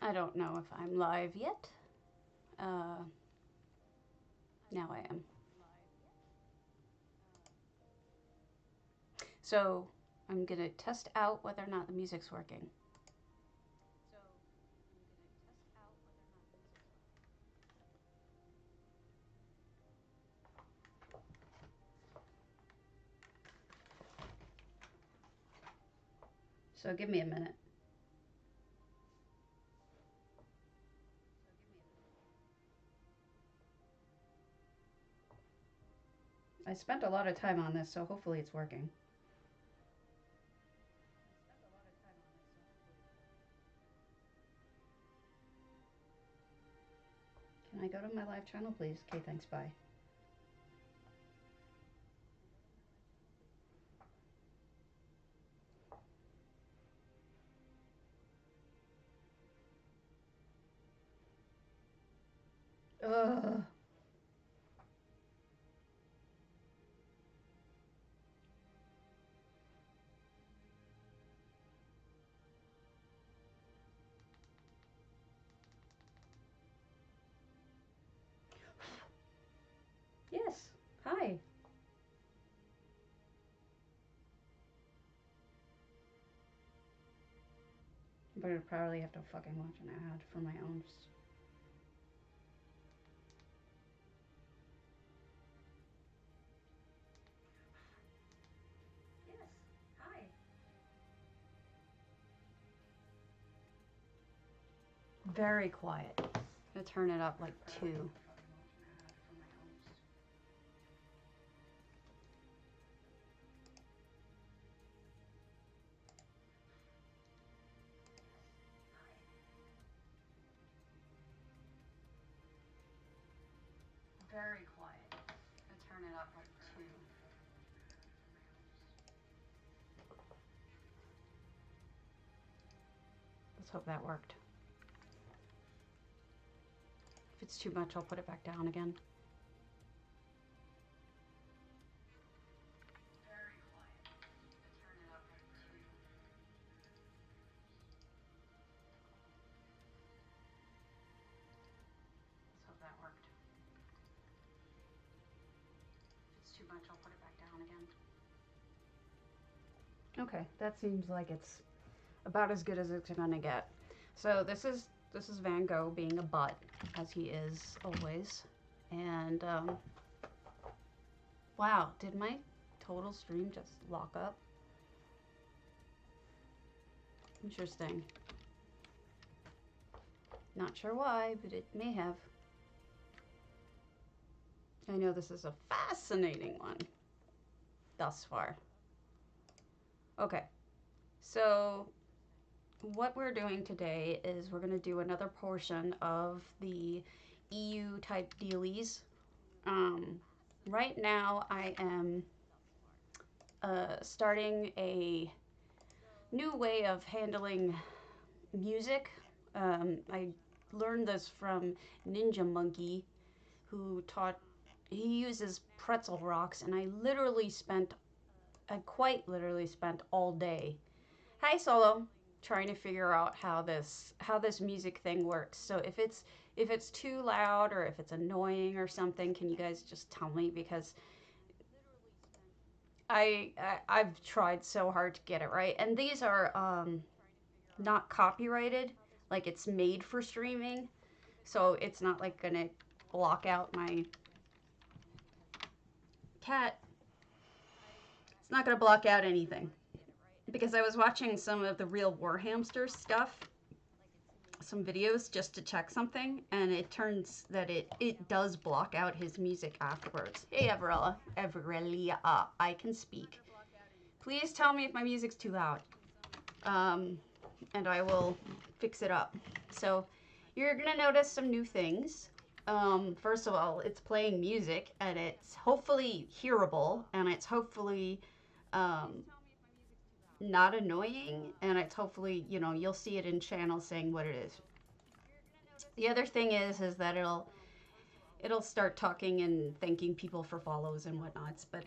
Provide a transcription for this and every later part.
I don't know if I'm live yet. Now I am. So I'm gonna test out whether or not the music's working. So give me a minute. I spent a lot of time on this, so hopefully it's working. Can I go to my live channel, please? Okay, thanks, bye. Ugh. Yes, hi. But I'd probably have to fucking watch an ad for my own. Yes, hi. Very quiet. I'm gonna turn it up like 2. Very quiet. I turn it up like 2. Let's hope that worked. If it's too much, I'll put it back down again. Very quiet. I turn it up like 2. Let's hope that worked. If it's too much, I'll put it back down again. Okay, that seems like it's about as good as it's gonna get. So this is Van Gogh being a butt, as he is always. And wow, did my total stream just lock up? Interesting. Not sure why, but it may have. I know this is a fascinating one thus far. Okay, so what we're doing today is we're going to do another portion of the EU type dealies. Right now I am starting a new way of handling music. I learned this from Ninja Monkey, who he uses pretzel rocks, and I quite literally spent all day. Hi Solo, trying to figure out how this music thing works. So if it's too loud or if it's annoying or something, can you guys just tell me, because I've tried so hard to get it right, and these are not copyrighted, like it's made for streaming, so it's not like gonna block out my cat. It's not gonna block out anything, because I was watching some of the Real War Hamster stuff, some videos just to check something, and it turns that it does block out his music afterwards. Hey Everella, I can speak. Please tell me if my music's too loud, and I will fix it up. So you're gonna notice some new things. First of all, it's playing music, and it's hopefully hearable, and it's hopefully not annoying, and it's hopefully, you know, you'll see it in channel saying what it is. The other thing is that it'll start talking and thanking people for follows and whatnots. But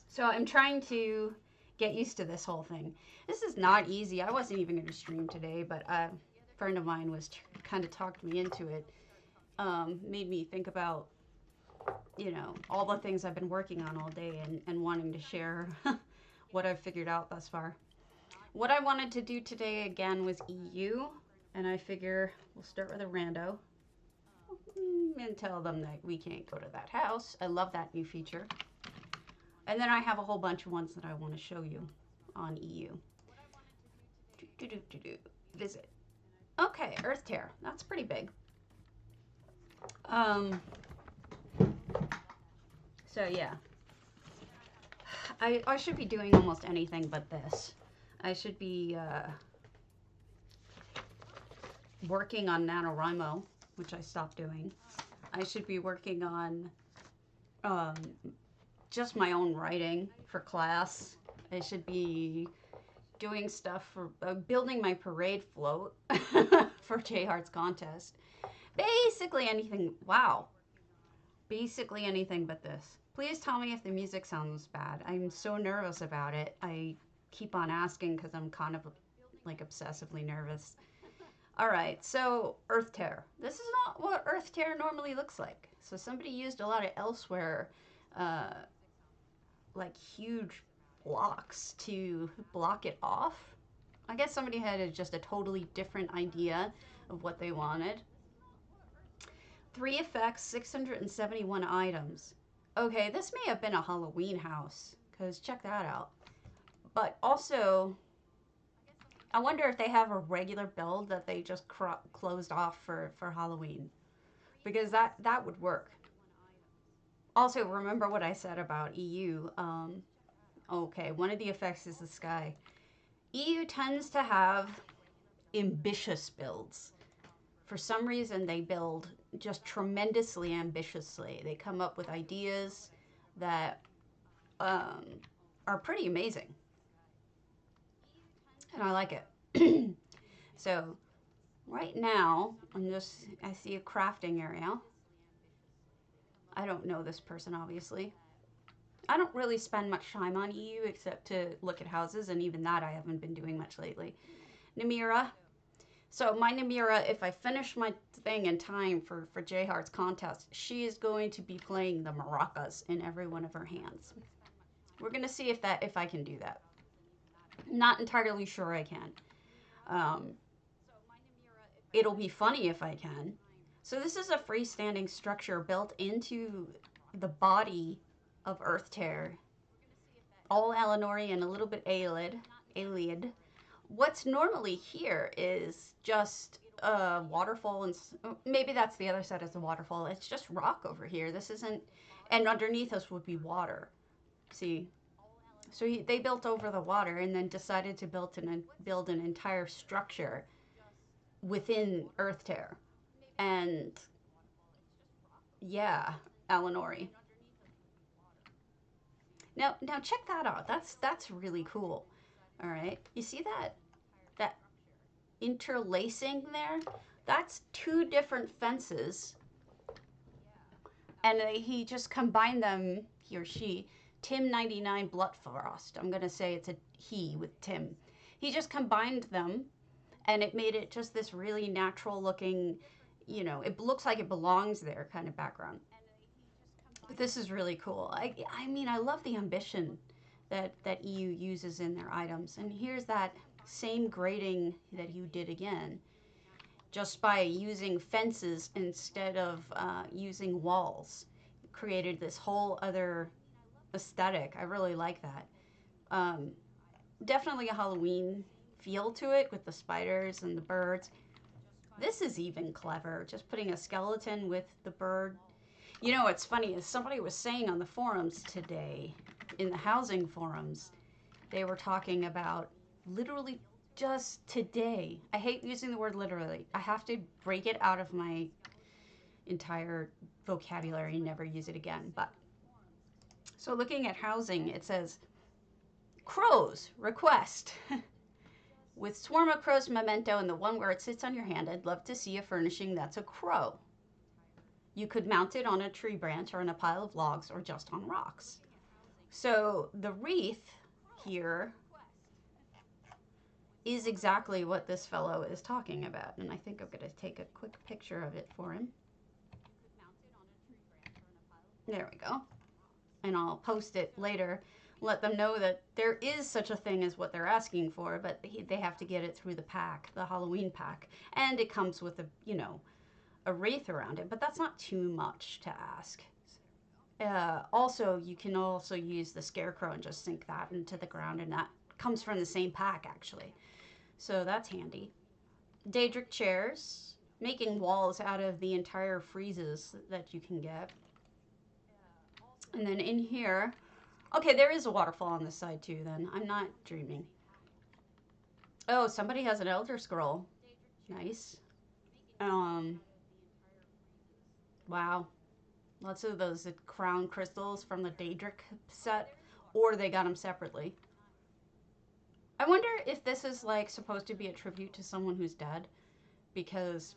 so I'm trying to get used to this whole thing. This is not easy. I wasn't even going to stream today, but a friend of mine was kind of talked me into it. Made me think about, you know, all the things I've been working on all day and wanting to share what I've figured out thus far. What I wanted to do today again was EU, and I figure we'll start with a rando and tell them that we can't go to that house. I love that new feature. And then I have a whole bunch of ones that I want to show you on EU. Visit. Okay, Earth Tear. That's pretty big. So yeah. I should be doing almost anything but this. I should be working on NaNoWriMo, which I stopped doing. I should be working on just my own writing for class. I should be doing stuff for building my parade float for JHeart's contest. Basically anything. Wow. Basically anything but this. Please tell me if the music sounds bad. I'm so nervous about it. I keep on asking because I'm kind of like obsessively nervous. All right, so Earth Tear. This is not what Earth Tear normally looks like. So somebody used a lot of elsewhere, like huge blocks to block it off. I guess somebody had just a totally different idea of what they wanted. 3 effects, 671 items. Okay, this may have been a Halloween house, because check that out. But also, I wonder if they have a regular build that they just closed off for Halloween. Because that would work. Also, remember what I said about EU. Okay, one of the effects is the sky. EU tends to have ambitious builds. For some reason, they build just tremendously ambitiously. They come up with ideas that are pretty amazing. And I like it. So, right now, I see a crafting area. I don't know this person, obviously. I don't really spend much time on EU except to look at houses, and even that I haven't been doing much lately. Namira. So my Namira, if I finish my thing in time for JHeart's contest, she is going to be playing the maracas in every one of her hands. We're going to see if I can do that. Not entirely sure I can. It'll be funny if I can. So this is a freestanding structure built into the body of Earth Tear. All Alinori and a little bit Alid. What's normally here is just a waterfall, and maybe that's the other side of the waterfall. It's just rock over here. This isn't, and underneath us would be water. See? So they built over the water and then decided to build an entire structure within Earth Tear. And yeah, Alinori. Now check that out. That's really cool. All right, you see that interlacing there? That's 2 different fences, and he just combined them. He or she, Tim 99 Bloodfrost. I'm gonna say it's a he with Tim. He just combined them, and it made it just this really natural looking. You know, it looks like it belongs there kind of background. But this is really cool. I mean, I love the ambition that EU uses in their items. And here's that same grading that you did again, just by using fences instead of using walls. It created this whole other aesthetic. I really like that. Definitely a Halloween feel to it with the spiders and the birds. This is even clever, just putting a skeleton with the bird. You know what's funny is somebody was saying on the forums today, in the housing forums, they were talking about literally just today. I hate using the word literally. I have to break it out of my entire vocabulary and never use it again. But so looking at housing, it says crows request. With swarm of crows memento and the one where it sits on your hand, I'd love to see a furnishing that's a crow. You could mount it on a tree branch or on a pile of logs or just on rocks. So the wreath here is exactly what this fellow is talking about. And I think I'm going to take a quick picture of it for him. There we go. And I'll post it later. Let them know that there is such a thing as what they're asking for, but they have to get it through the pack, the Halloween pack. And it comes with a, you know, a wreath around it, but that's not too much to ask. Also, you can also use the scarecrow and just sink that into the ground, and that comes from the same pack, actually. So that's handy. Daedric chairs, making walls out of the entire friezes that you can get. And then in here, okay, there is a waterfall on this side too then. I'm not dreaming. Oh, somebody has an Elder Scroll. Nice. Wow. Lots of those crown crystals from the Daedric set, or they got them separately. I wonder if this is like supposed to be a tribute to someone who's dead, because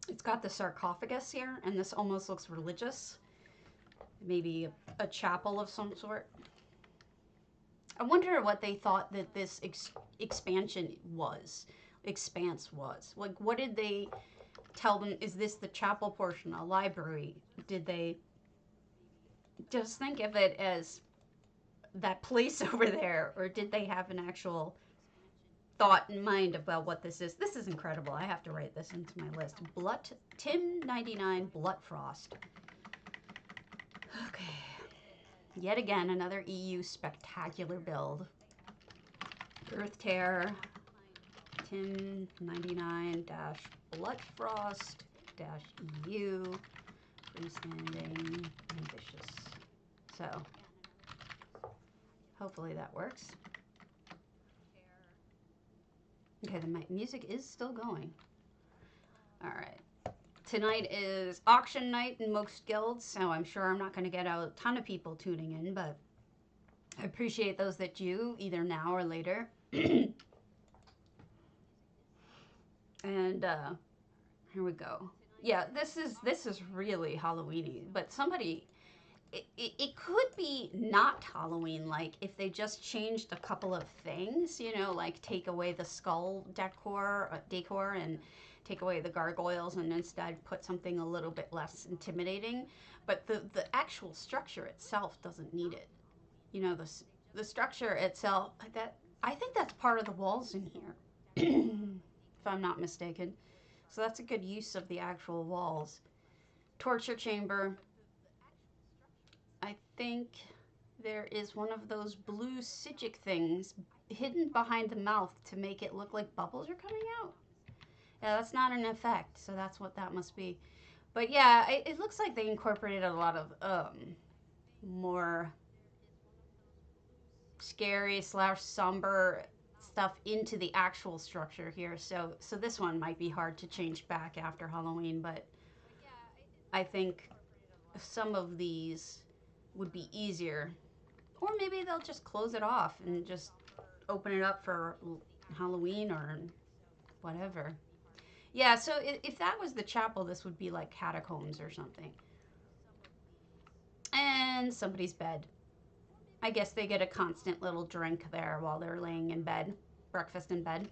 it's got the sarcophagus here, and this almost looks religious. Maybe a chapel of some sort. I wonder what they thought that this expanse was. Like, what did they tell them? Is this the chapel portion, a library? Did they just think of it as that place over there, or did they have an actual thought in mind about what this is? This is incredible. I have to write this into my list. Tim 99 Blood Frost. Okay. Yet again, another EU spectacular build. Earth Tear, Tim 99 Bloodfrost EU, freestanding, ambitious. So, hopefully that works. Okay, the music is still going. All right. Tonight is auction night in most guilds, so I'm sure I'm not going to get a ton of people tuning in, but I appreciate those that do, either now or later. And here we go. Yeah, this is really Halloween-y, but somebody, it could be not Halloween, like if they just changed a couple of things, you know, like take away the skull decor and take away the gargoyles and instead put something a little bit less intimidating. But the actual structure itself doesn't need it. You know, the structure itself, I think that's part of the walls in here, if I'm not mistaken. So that's a good use of the actual walls. Torture chamber. I think there is one of those blue Sigic things hidden behind the mouth to make it look like bubbles are coming out. Yeah, that's not an effect, so that's what that must be. But yeah, it looks like they incorporated a lot of more scary / somber stuff into the actual structure here. So this one might be hard to change back after Halloween, but I think some of these would be easier. Or maybe they'll just close it off and just open it up for Halloween or whatever. Yeah, so if that was the chapel, this would be like catacombs or something. And somebody's bed. I guess they get a constant little drink there while they're laying in bed. Breakfast in bed.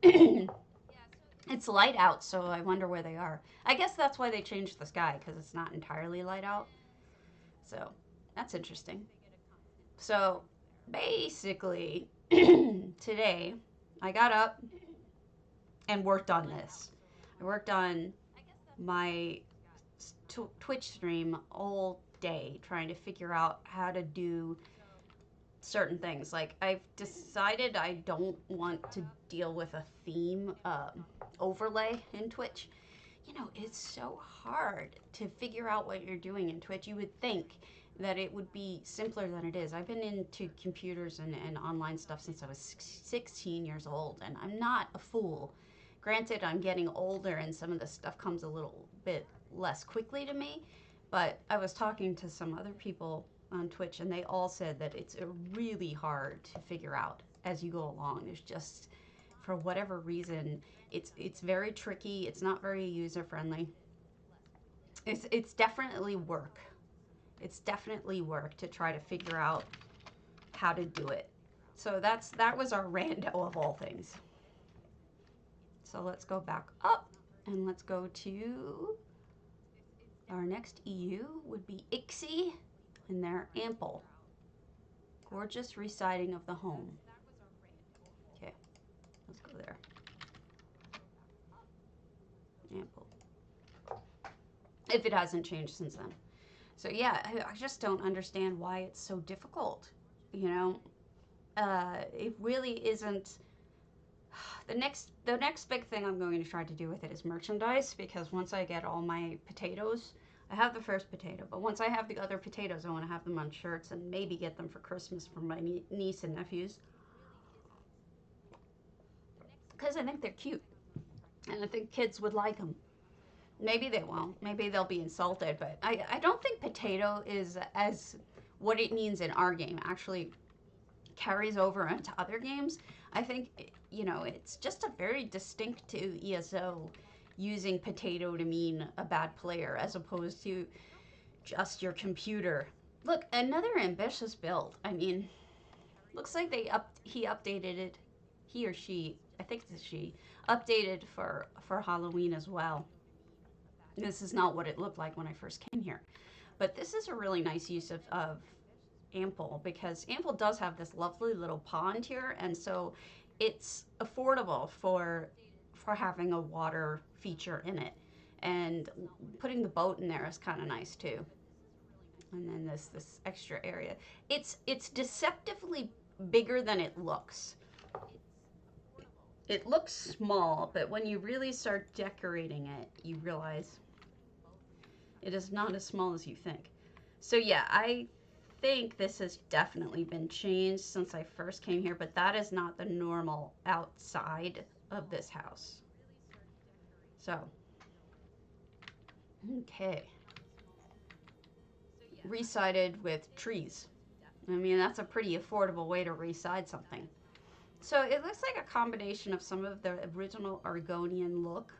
It's light out, so I wonder where they are. I guess that's why they changed the sky, because it's not entirely light out. So, that's interesting. So, basically, today, I got up and worked on this. I worked on my Twitch stream all day trying to figure out how to do certain things. Like, I've decided I don't want to deal with a theme overlay in Twitch. You know, it's so hard to figure out what you're doing in Twitch. You would think that it would be simpler than it is. I've been into computers and online stuff since I was 16 years old, and I'm not a fool. Granted, I'm getting older and some of this stuff comes a little bit less quickly to me, but I was talking to some other people on Twitch and they all said that it's really hard to figure out as you go along. There's just, for whatever reason, it's very tricky. It's not very user friendly. It's definitely work. It's definitely work to try to figure out how to do it. So that was our rando of all things. So let's go back up and let's go to our next EU would be ixie, and they're ample. Gorgeous residing of the home. Okay, let's go there. Ample. If it hasn't changed since then. So yeah, I just don't understand why it's so difficult. You know, it really isn't. The next big thing I'm going to try to do with it is merchandise, because once I get all my potatoes, I have the first potato, but once I have the other potatoes, I want to have them on shirts and maybe get them for Christmas for my niece and nephews, because I think they're cute and I think kids would like them. Maybe they won't. Maybe they'll be insulted, but I don't think potato is as what it means in our game actually carries over into other games. I think, you know, it's just a very distinct to ESO using potato to mean a bad player as opposed to just your computer. Look, another ambitious build. I mean, looks like he updated it, he or she, I think it's she, updated for Halloween as well. This is not what it looked like when I first came here. But this is a really nice use of Ample, because Ample does have this lovely little pond here, and so it's affordable for having a water feature in it. And putting the boat in there is kind of nice too. And then this extra area. It's deceptively bigger than it looks. It looks small, but when you really start decorating it, you realize it is not as small as you think. So yeah, I think this has definitely been changed since I first came here, but that is not the normal outside of this house. So, okay. Resided with trees. I mean, that's a pretty affordable way to reside something. So it looks like a combination of some of the original Argonian look.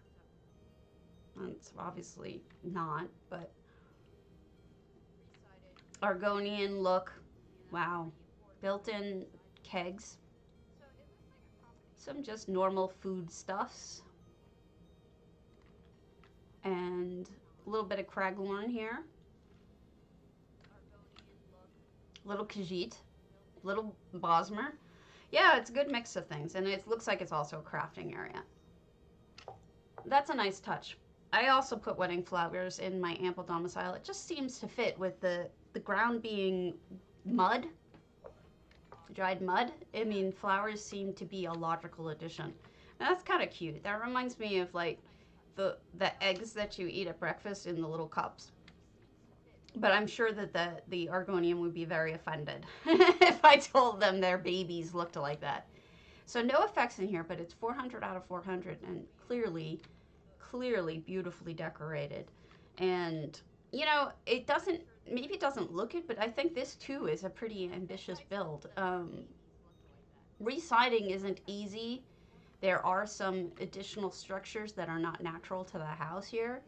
It's obviously not, but Argonian look. Wow. Built-in kegs. Some just normal foodstuffs. And a little bit of Craglorn here. Little Khajiit. Little Bosmer. Yeah, it's a good mix of things, and it looks like it's also a crafting area. That's a nice touch. I also put wedding flowers in my Ample domicile. It just seems to fit with the ground being mud, dried mud. I mean, flowers seem to be a logical addition. And that's kind of cute. That reminds me of like the eggs that you eat at breakfast in the little cups. But I'm sure that the Argonian would be very offended if I told them their babies looked like that. So no effects in here, but it's 400 out of 400 and clearly beautifully decorated. And, you know, it doesn't, maybe it doesn't look it, but I think this too is a pretty ambitious build. Residing isn't easy. There are some additional structures that are not natural to the house here.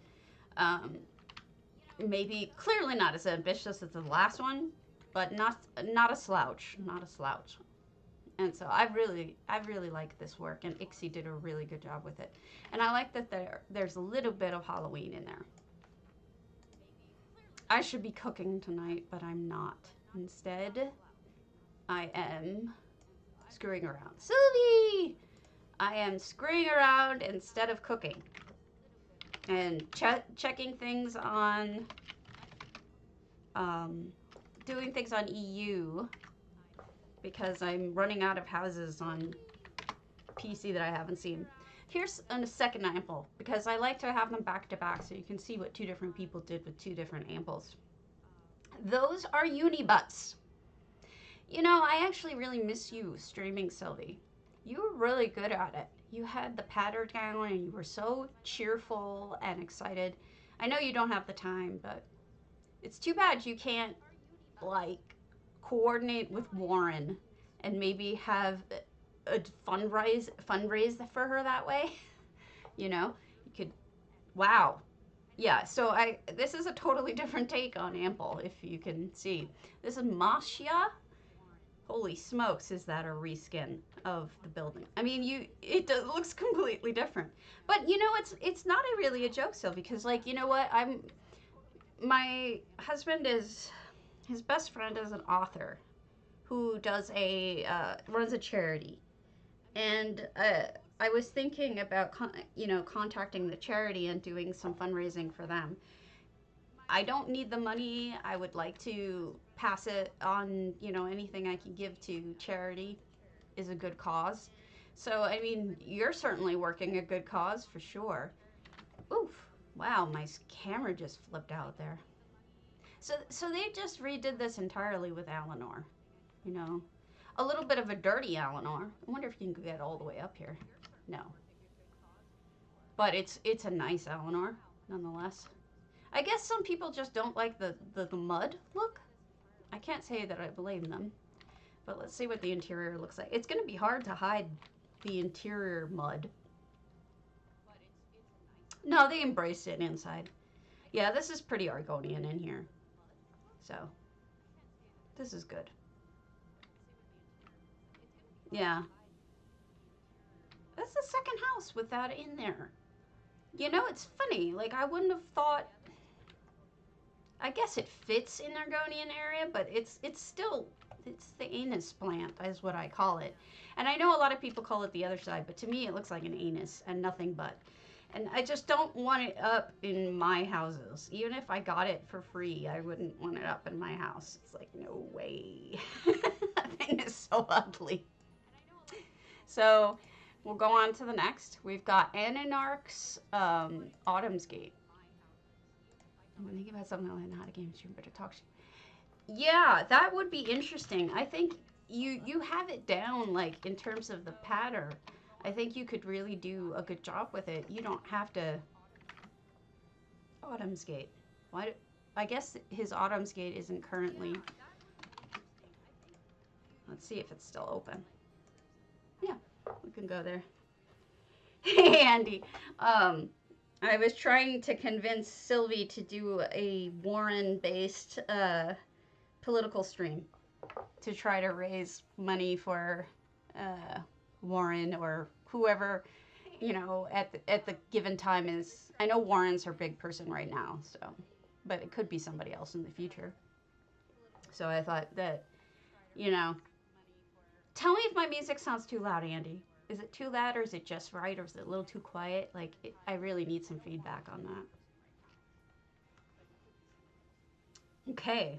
Maybe clearly not as ambitious as the last one, but not a slouch, not a slouch. And so I really like this work, and Ixie did a really good job with it. And I like that there's a little bit of Halloween in there. I should be cooking tonight, but I'm not. Instead, I am screwing around. Sylvie! I am screwing around instead of cooking. And checking things on, doing things on EU, because I'm running out of houses on PC that I haven't seen. Here's a second ample, because I like to have them back to back so you can see what two different people did with two different amples. Those are Unibutts. You know, I actually really miss you streaming, Sylvie. You were really good at it. You had the pattern down and you were so cheerful and excited. I know you don't have the time, but it's too bad you can't, like, coordinate with Warren and maybe have a fundraise for her that way. You know, you could, wow. Yeah, so this is a totally different take on Ample, if you can see. This is Mashia. Holy smokes, is that a reskin of the building? I mean, looks completely different. But you know, it's not really a joke still, because like, you know what? My husband is, his best friend is an author who does runs a charity. And I was thinking about contacting the charity and doing some fundraising for them. I don't need the money. I would like to pass it on. Anything I can give to charity is a good cause. So I mean, you're certainly working a good cause for sure. Oof! Wow, my camera just flipped out there. So they just redid this entirely with Eleanor. You know, a little bit of a dirty Eleanor. I wonder if you can get all the way up here. No, but it's a nice Eleanor nonetheless. I guess some people just don't like the mud look. I can't say that I blame them. But let's see what the interior looks like. It's going to be hard to hide the interior mud. No, they embraced it inside. Yeah, this is pretty Argonian in here. So, this is good. Yeah. That's the second house with that in there. It's funny. Like, I wouldn't have thought. I guess it fits in Argonian area, but it's still, it's the anus plant is what I call it. And I know a lot of people call it the other side, but to me it looks like an anus and nothing but. And I just don't want it up in my houses. Even if I got it for free, I wouldn't want it up in my house. It's like, no way. That thing is so ugly. So we'll go on to the next. We've got Ananarch's Autumn's Gate. I'm thinking about something like not a game stream, but a talk show. Yeah, that would be interesting. I think you have it down, like in terms of the pattern. I think you could really do a good job with it. You don't have to. Autumn's Gate. Why? I guess his Autumn's Gate isn't currently. Let's see if it's still open. Yeah, we can go there. Hey, Andy. I was trying to convince Sylvie to do a Warren-based political stream to try to raise money for Warren or whoever, at the given time is. I know Warren's her big person right now, so, but it could be somebody else in the future. So I thought that, tell me if my music sounds too loud, Andy. Is it too loud, or is it just right, or is it a little too quiet? Like, I really need some feedback on that. Okay,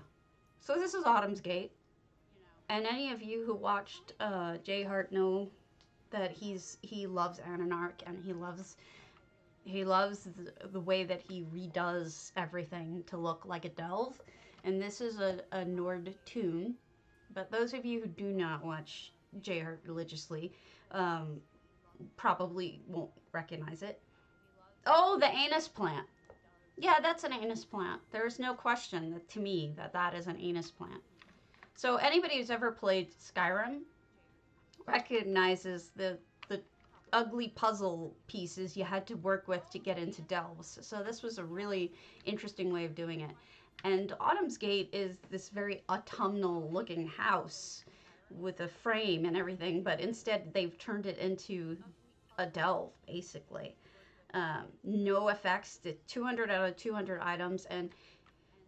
so this is Autumn's Gate, and any of you who watched JaidaRayne know that he loves Ananarch, and he loves the way that he redoes everything to look like a delve. And this is a Nord tune, but those of you who do not watch JaidaRayne religiously probably won't recognize it. Oh, the anus plant. Yeah, that's an anus plant. There's no question that, to me, that is an anus plant. So anybody who's ever played Skyrim recognizes the ugly puzzle pieces you had to work with to get into delves. So this was a really interesting way of doing it. And Autumn's Gate is this very autumnal looking house with a frame and everything, but instead they've turned it into a delve, basically. No effects, 200 out of 200 items, and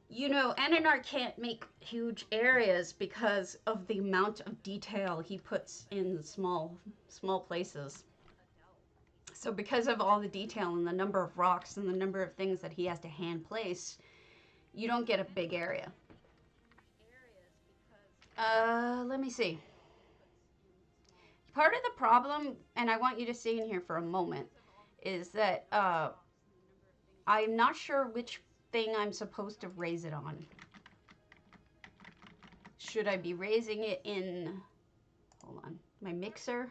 Ananarch can't make huge areas because of the amount of detail he puts in small places. So because of all the detail and the number of rocks and the number of things that he has to hand place, you don't get a big area. Let me see. Part of the problem, and I want you to stay in here for a moment, is that I'm not sure which thing I'm supposed to raise it on. Should I be raising it in, hold on, my mixer?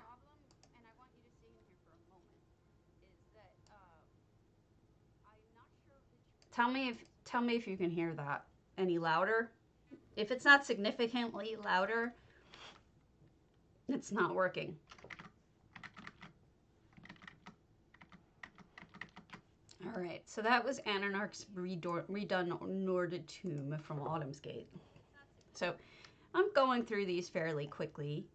Tell me if you can hear that any louder. If it's not significantly louder, it's not working. All right, so that was Ananarch's redone Norded Tomb from Autumn's Gate. So I'm going through these fairly quickly,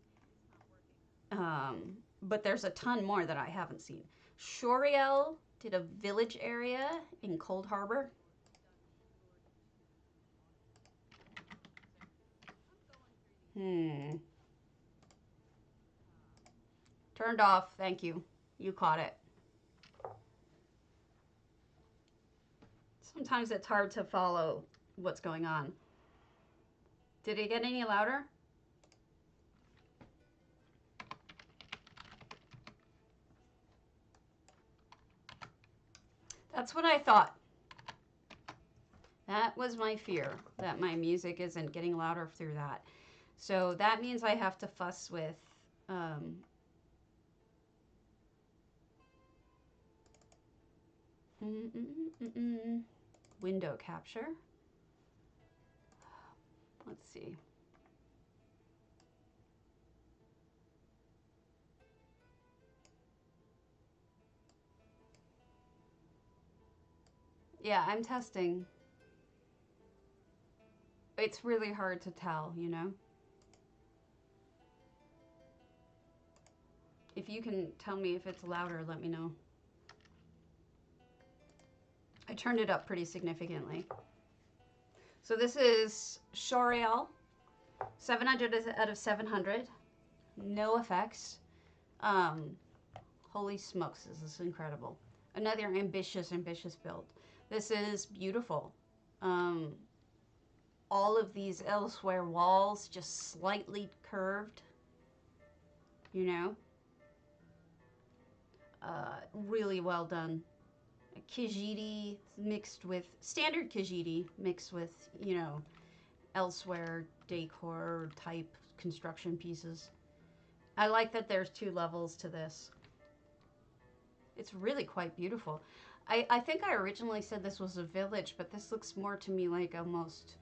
but there's a ton more that I haven't seen. Shoriel did a village area in Cold Harbor. Turned off, thank you. You caught it. Sometimes it's hard to follow what's going on. Did it get any louder? That's what I thought. That was my fear, that my music isn't getting louder through that. So that means I have to fuss with window capture. Let's see. Yeah, I'm testing. It's really hard to tell, you know? If you can tell me if it's louder, let me know. I turned it up pretty significantly. So this is Shoriel, 700 out of 700. No effects. Holy smokes, this is incredible. Another ambitious build. This is beautiful. All of these elsewhere walls just slightly curved, you know? Really well done. Khajiit mixed with, standard Khajiit mixed with, you know, elsewhere decor type construction pieces. I like that there's 2 levels to this. It's really quite beautiful. I think I originally said this was a village, but this looks more to me like almost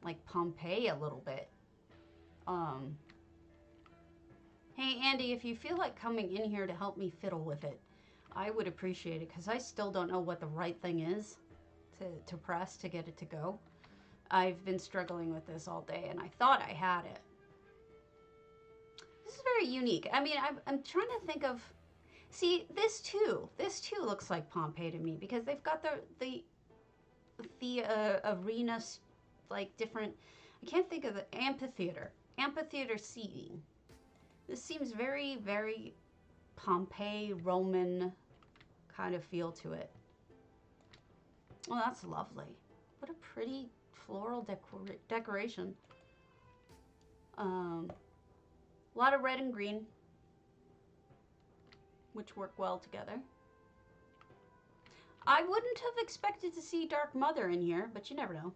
like Pompeii a little bit. Hey Andy, if you feel like coming in here to help me fiddle with it, I would appreciate it, because I still don't know what the right thing is to press to get it to go. I've been struggling with this all day, and I thought I had it. This is very unique. I mean, I'm trying to think of... See, this too looks like Pompeii to me, because they've got the arenas, like different... I can't think of the amphitheater seating. This seems very, very Pompeii, Roman kind of feel to it. Well, that's lovely. What a pretty floral decoration. A lot of red and green, which work well together. I wouldn't have expected to see Dark Mother in here, but you never know.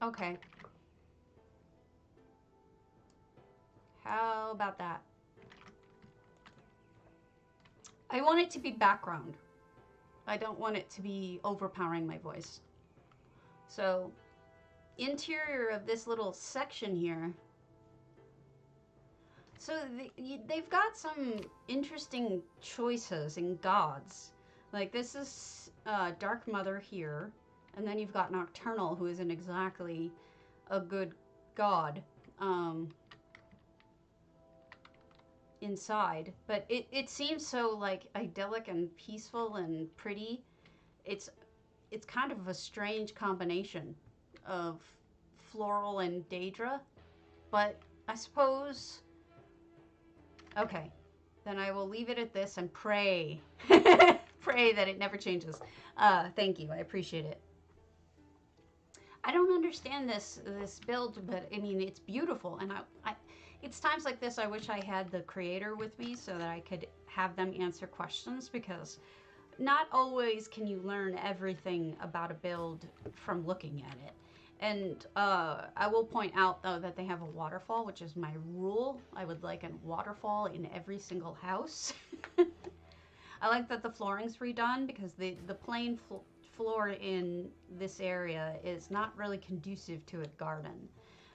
Okay. How about that? I want it to be background. I don't want it to be overpowering my voice. So, interior of this little section here. So they've got some interesting choices in gods. Like this is Dark Mother here. And then you've got Nocturnal, who isn't exactly a good god. Inside, but it seems so like idyllic and peaceful and pretty. It's kind of a strange combination of floral and Daedra, but I suppose, okay, then I will leave it at this and pray pray that it never changes. Thank you, I appreciate it. I don't understand this build, but I mean, it's beautiful, and I it's times like this I wish I had the creator with me so that I could have them answer questions, because not always can you learn everything about a build from looking at it. And I will point out, though, that they have a waterfall, which is my rule. I would like a waterfall in every single house. I like that the flooring's redone, because the plain floor in this area is not really conducive to a garden.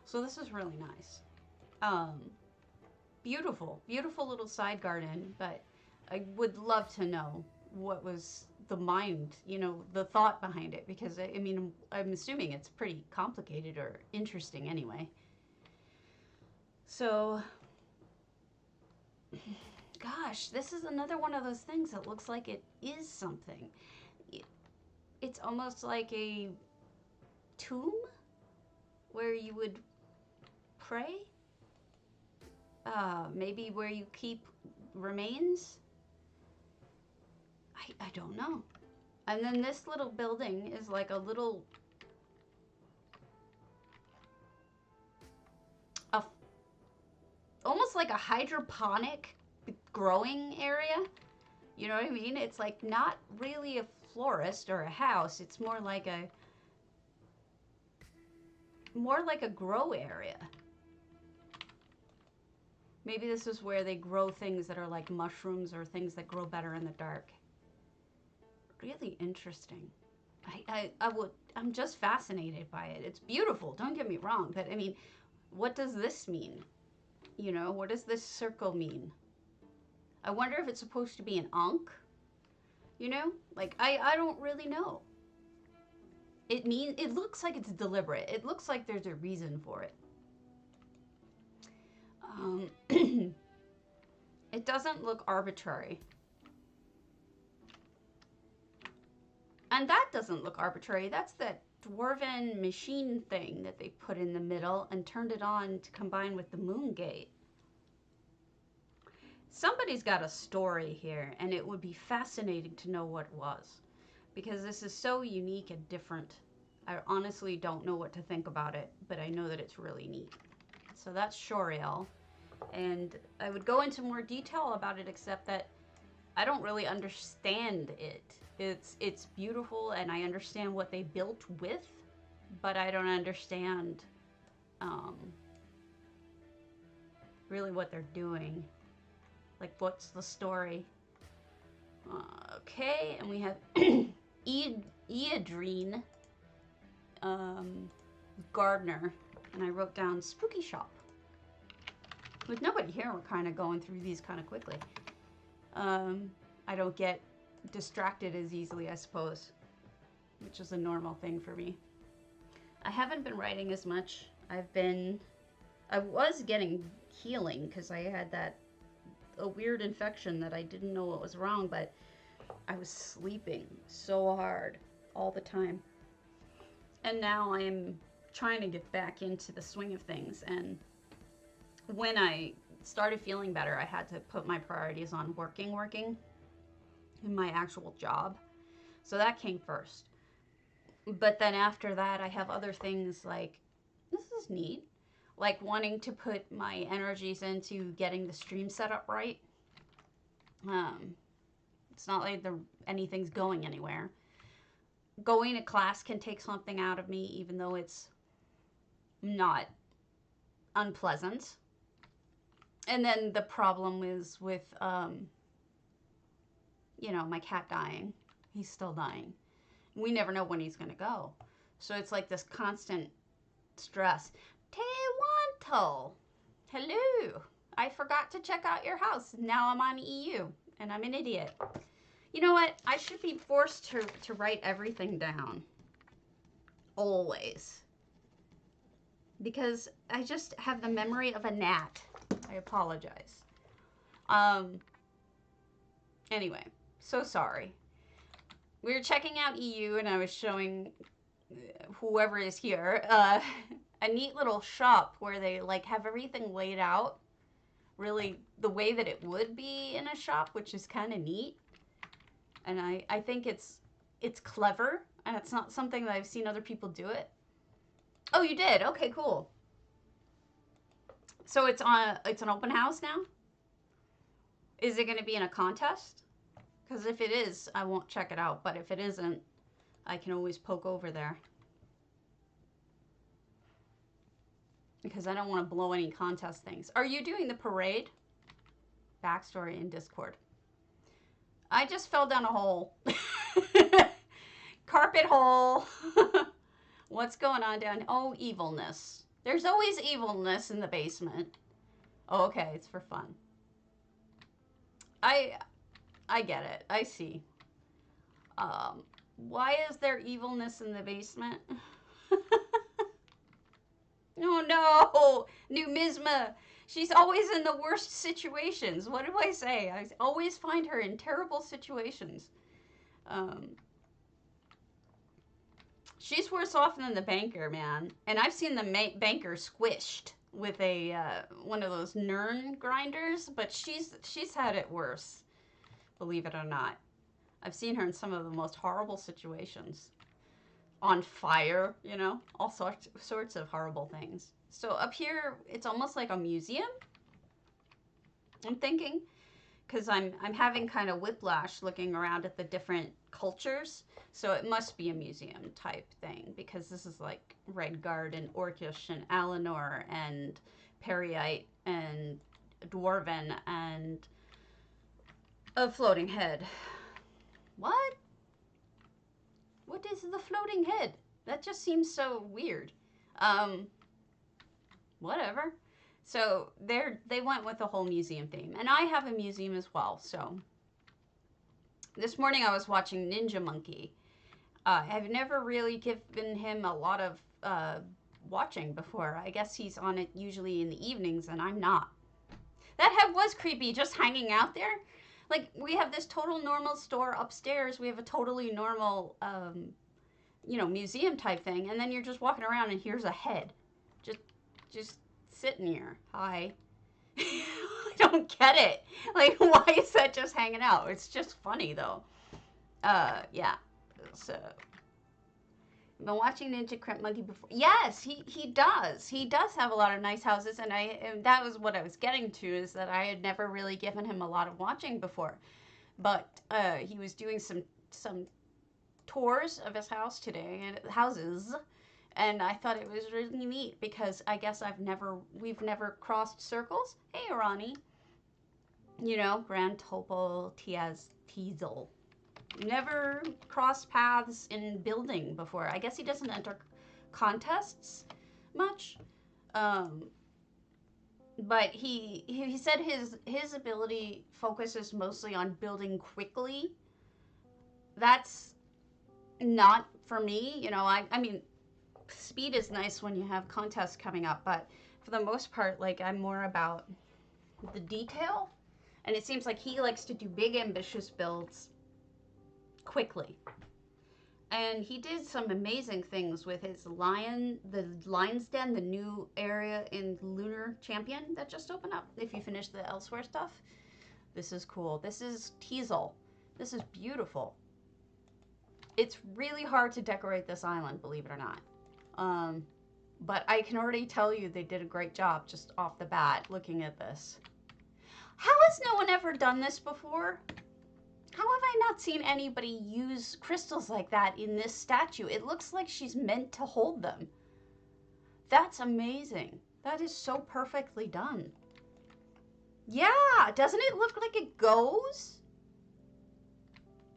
So this is really nice. beautiful, beautiful little side garden, but I would love to know what was the mind, you know, the thought behind it, because I mean, I'm assuming it's pretty complicated or interesting anyway. So, gosh, this is another one of those things that looks like it is something. It's almost like a tomb where you would pray. Maybe where you keep remains. I don't know. And then this little building is like a little, almost like a hydroponic growing area. You know what I mean? It's like not really a florist or a house. It's more like a grow area. Maybe this is where they grow things that are like mushrooms or things that grow better in the dark. Really interesting. I'm just fascinated by it. It's beautiful, don't get me wrong, but I mean, what does this mean? You know, what does this circle mean? I wonder if it's supposed to be an ankh, you know? Like, I don't really know. It looks like it's deliberate. It looks like there's a reason for it. It doesn't look arbitrary. And that doesn't look arbitrary. That's that dwarven machine thing that they put in the middle and turned it on to combine with the moon gate. Somebody's got a story here, and it would be fascinating to know what it was, because this is so unique and different. I honestly don't know what to think about it, but I know that it's really neat. So that's Shoriel, and I would go into more detail about it, except that I don't really understand it. It's beautiful, and I understand what they built with, but I don't understand really what they're doing. Like, what's the story? Okay, and we have JaidaRayne Gardner, and I wrote down spooky shop. With nobody here, we're kind of going through these kind of quickly. I don't get distracted as easily, I suppose, which is a normal thing for me. I haven't been writing as much. I was getting healing because I had a weird infection that I didn't know what was wrong, but I was sleeping so hard all the time. And now I'm trying to get back into the swing of things, and when I started feeling better, I had to put my priorities on working in my actual job. So that came first. But then after that, I have other things like, this is neat, like wanting to put my energies into getting the stream set up right. It's not like anything's going anywhere. Going to class can take something out of me, even though it's not unpleasant. And then the problem is with, you know, my cat dying. He's still dying. We never know when he's going to go. So it's like this constant stress. Tewanto, hello. I forgot to check out your house. Now I'm on EU, and I'm an idiot. You know what? I should be forced to write everything down. Always. Because I just have the memory of a gnat. I apologize. Anyway, so sorry. We were checking out EU, and I was showing whoever is here a neat little shop where they like have everything laid out really the way that it would be in a shop, which is kind of neat. And I think it's clever, and it's not something that I've seen other people do it. Oh, you did? Okay, cool. So it's an open house now? Is it going to be in a contest? Because if it is, I won't check it out. But if it isn't, I can always poke over there. Because I don't want to blow any contest things. Are you doing the parade? Backstory in Discord. I just fell down a hole. Carpet hole. What's going on down here? Oh, evilness. There's always evilness in the basement. Oh, okay, it's for fun. I I get it. I see. Why is there evilness in the basement? Oh no, Numisma. She's always in the worst situations. What do I say? I always find her in terrible situations. Um, she's worse off than the banker, man. And I've seen the banker squished with a one of those Nern grinders, but she's had it worse. Believe it or not, I've seen her in some of the most horrible situations. On fire, you know, all sorts of horrible things. So up here, it's almost like a museum. I'm thinking, because I'm having kind of whiplash looking around at the different cultures. So it must be a museum type thing because this is like Redguard and Orcish and Alinor and Periite and Dwarven and a floating head. What? What is the floating head? That just seems so weird. Um, Whatever. So they went with the whole museum theme, and I have a museum as well. So this morning I was watching Ninja Monkey. I've never really given him a lot of watching before. I guess he's on it usually in the evenings, and I'm not. That head was creepy, just hanging out there. Like, we have this total normal store upstairs. We have a totally normal, museum type thing, and then you're just walking around, and here's a head, just sitting here. Hi. I don't get it. Like, why is that just hanging out? It's just funny though. Yeah. So I've been watching Ninja Crimp Monkey before. Yes, he does. He does have a lot of nice houses, and that was what I was getting to, is that I had never really given him a lot of watching before. But he was doing some tours of his house today, and houses, and I thought it was really neat because I guess we've never crossed circles. Hey, Ronnie. You know, Grand Topo teazel. Never crossed paths in building before. I guess he doesn't enter contests much. But he said his ability focuses mostly on building quickly. That's not for me. You know, I mean, speed is nice when you have contests coming up, but for the most part, like, I'm more about the detail. And it seems like he likes to do big, ambitious builds quickly. And he did some amazing things with his the Lion's Den, the new area in Lunar Champion that just opened up. If you finish the Elsewhere stuff, this is cool. This is teazel. This is beautiful. It's really hard to decorate this island, believe it or not. But I can already tell you they did a great job just off the bat looking at this. How has no one ever done this before? How have I not seen anybody use crystals like that in this statue? It looks like she's meant to hold them. That's amazing. That is so perfectly done. Yeah, doesn't it look like it goes?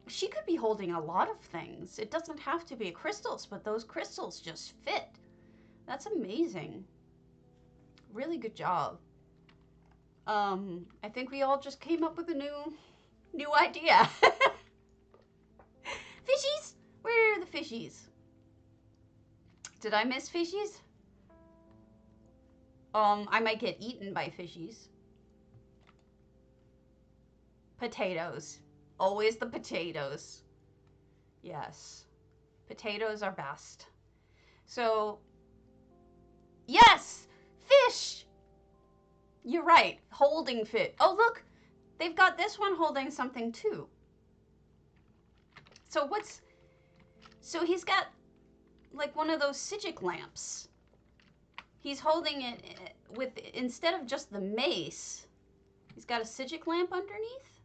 She could be holding a lot of things. It doesn't have to be crystals, but those crystals just fit. That's amazing. Really good job. I think we all just came up with a new idea. Fishies? Where are the fishies? Did I miss fishies? I might get eaten by fishies. Potatoes. Always the potatoes. Yes. Potatoes are best. So, yes! Fish! You're right. Holding fish. Oh, look! They've got this one holding something too. So he's got like one of those Sijic lamps. He's holding it with, instead of just the mace, he's got a Sijic lamp underneath.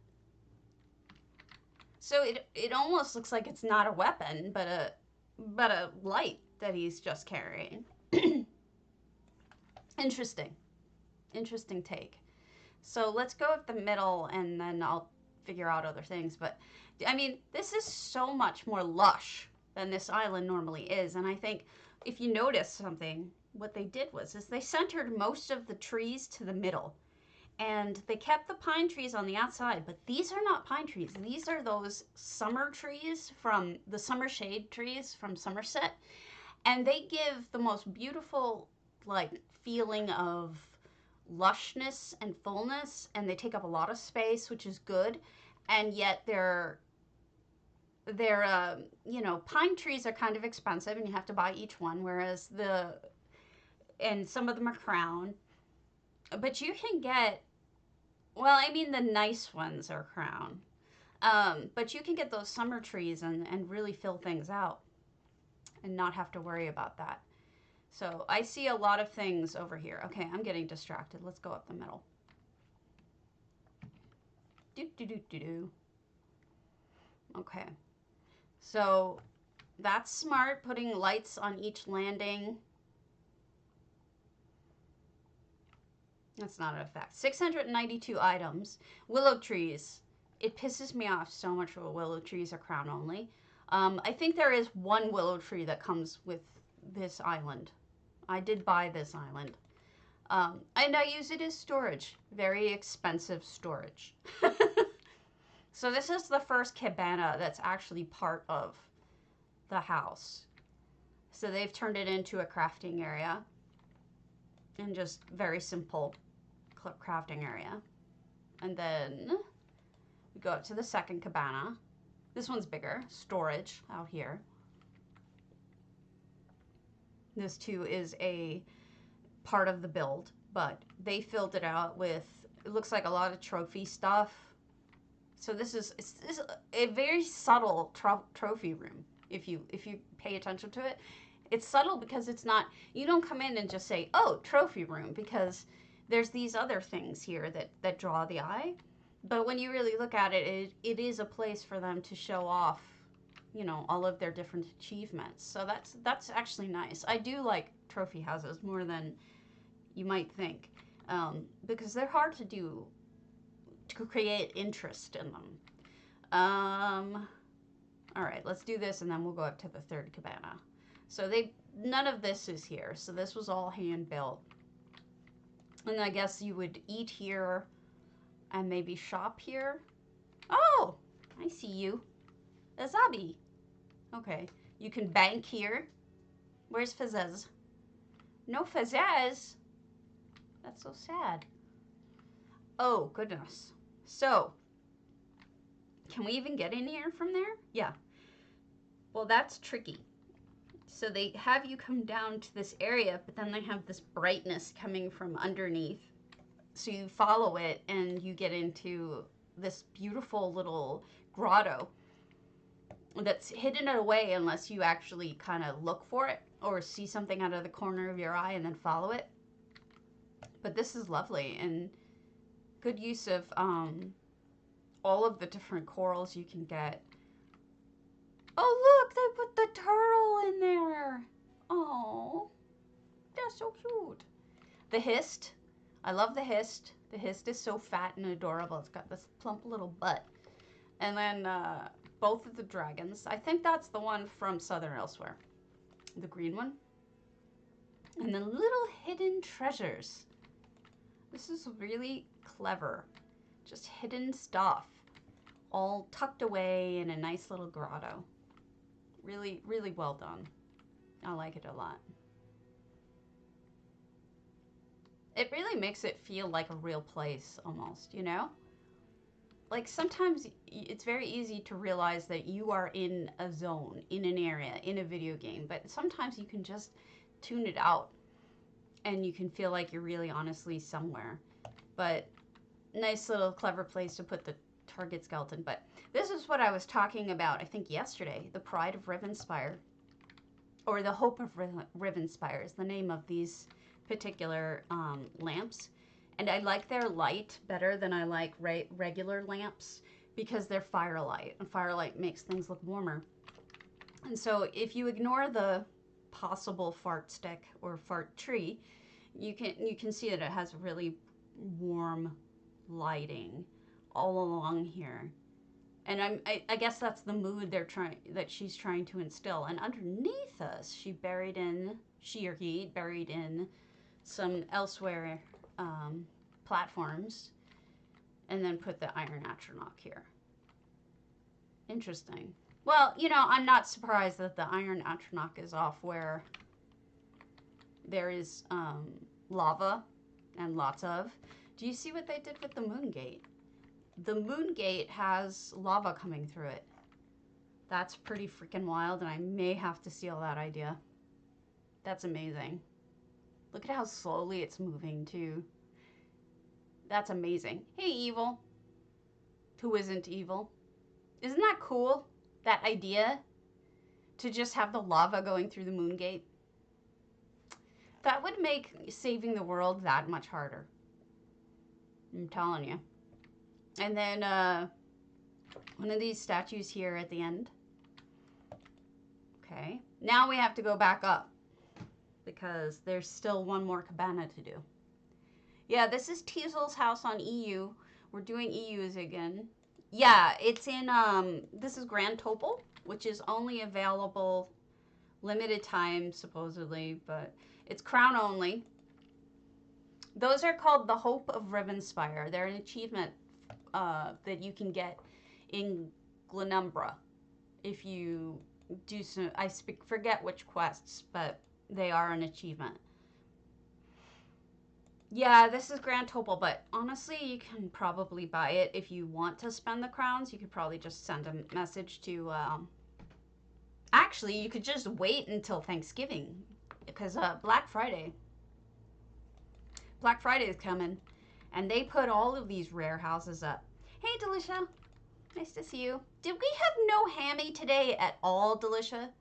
So it almost looks like it's not a weapon, but a light that he's just carrying. Interesting. Interesting take. So let's go with the middle, and then I'll figure out other things. But, I mean, this is so much more lush than this island normally is. And I think if you notice something, what they did was they centered most of the trees to the middle. And they kept the pine trees on the outside, but these are not pine trees. These are those summer trees from the summer shade trees from Somerset. And they give the most beautiful, like, feeling of lushness and fullness. And they take up a lot of space, which is good. And yet pine trees are kind of expensive and you have to buy each one, whereas and some of them are crown. But you can get, well, I mean, the nice ones are crown. But you can get those summer trees and really fill things out and not have to worry about that. So I see a lot of things over here. Okay, I'm getting distracted. Let's go up the middle. Do. Okay. So that's smart, putting lights on each landing. That's not an effect. 692 items. Willow trees. It pisses me off so much when willow trees are crown only. I think there is one willow tree that comes with this island. I did buy this island. And I use it as storage. Very expensive storage. So this is the first cabana that's actually part of the house. So they've turned it into a crafting area. And just very simple crafting area. And then we go up to the second cabana. This one's bigger. Storage out here. This too is a part of the build, but they filled it out with, it looks like a lot of trophy stuff. So this is a very subtle trophy room. If you pay attention to it, it's subtle because it's not, you don't come in and just say, oh, trophy room, because there's these other things here that draw the eye. But when you really look at it, it is a place for them to show off, you know, all of their different achievements. So that's actually nice. I do like trophy houses more than you might think, because they're hard to do, to create interest in them. All right, let's do this and then we'll go up to the third cabana. So none of this is here. So this was all hand built. And I guess you would eat here and maybe shop here. Oh, I see you. Azabi. Okay, you can bank here. Where's Fazez? No Fazez. That's so sad. Oh, goodness. So, can we even get in here from there? Yeah. Well, that's tricky. So they have you come down to this area, but then they have this brightness coming from underneath. So you follow it and you get into this beautiful little grotto that's hidden away unless you actually kind of look for it or see something out of the corner of your eye and then follow it. But this is lovely and good use of all of the different corals you can get. Oh, look, they put the turtle in there. Oh, that's so cute. The hist. I love the hist. The hist is so fat and adorable. It's got this plump little butt. And then both of the dragons. I think that's the one from Southern Elsewhere. The green one. And the little hidden treasures. This is really clever. Just hidden stuff. All tucked away in a nice little grotto. Really, really well done. I like it a lot. It really makes it feel like a real place almost, you know? Like sometimes it's very easy to realize that you are in a zone, in an area, in a video game, but sometimes you can just tune it out and you can feel like you're really honestly somewhere. But nice little clever place to put the target skeleton. But this is what I was talking about, I think yesterday, the Pride of Rivenspire, or the Hope of Rivenspire is the name of these particular lamps. And I like their light better than I like regular lamps because they're firelight, and firelight makes things look warmer. And so if you ignore the possible fart stick or fart tree, you can see that it has really warm lighting all along here. And I guess that's the mood that she's trying to instill. And underneath us, she or he buried in some elsewhere platforms, and then put the iron atronach here. Interesting. Well, you know, I'm not surprised that the iron atronach is off where there is lava and lots of. Do you see what they did with the moon gate? The moon gate has lava coming through it. That's pretty freaking wild, and I may have to steal that idea. That's amazing. Look at how slowly it's moving, too. That's amazing. Hey, evil. Who isn't evil? Isn't that cool? That idea to just have the lava going through the moon gate? That would make saving the world that much harder. I'm telling you. And then one of these statues here at the end. Okay. Now we have to go back up because there's still one more cabana to do. Yeah, this is teazel's house on EU. We're doing EUs again. Yeah, it's in, this is Grand Topol, which is only available limited time, supposedly, but it's crown only. Those are called the Hope of Rivenspire. They're an achievement that you can get in Glenumbra if you do some, forget which quests, but they are an achievement. Yeah, this is Grand Topol, but honestly, you can probably buy it if you want to spend the crowns. You could probably just send a message to, actually, you could just wait until Thanksgiving, because Black Friday is coming, and they put all of these rare houses up. Hey, Delicia. Nice to see you. Did we have no hammy today at all, Delicia?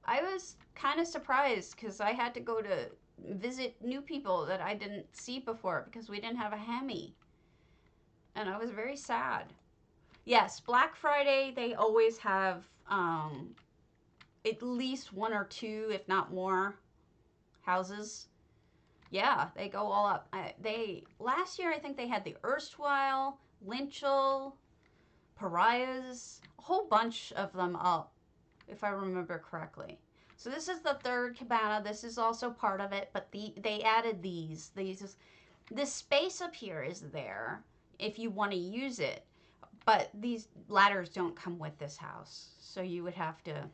I was kind of surprised, because I had to go to visit new people that I didn't see before because we didn't have a hammy. And I was very sad. Yes, Black Friday, they always have at least one or two, if not more, houses. Yeah, they go all up. Last year, I think they had the Erstwhile, Lynchel, Pariahs, a whole bunch of them up, if I remember correctly. So this is the third cabana. This is also part of it, but they added these. This space up here is there if you want to use it, but these ladders don't come with this house, so you would have to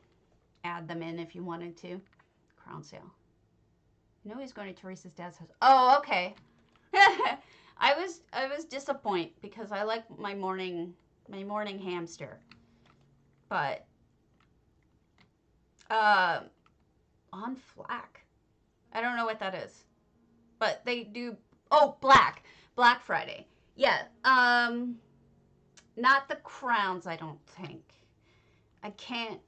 add them in if you wanted to. Crown sale. No, he's going to Teresa's dad's house. Oh, okay. I was disappointed because I like my morning hamster, but on Flack. I don't know what that is. But they do, oh, Black Friday. Yeah, not the crowns, I don't think. I can't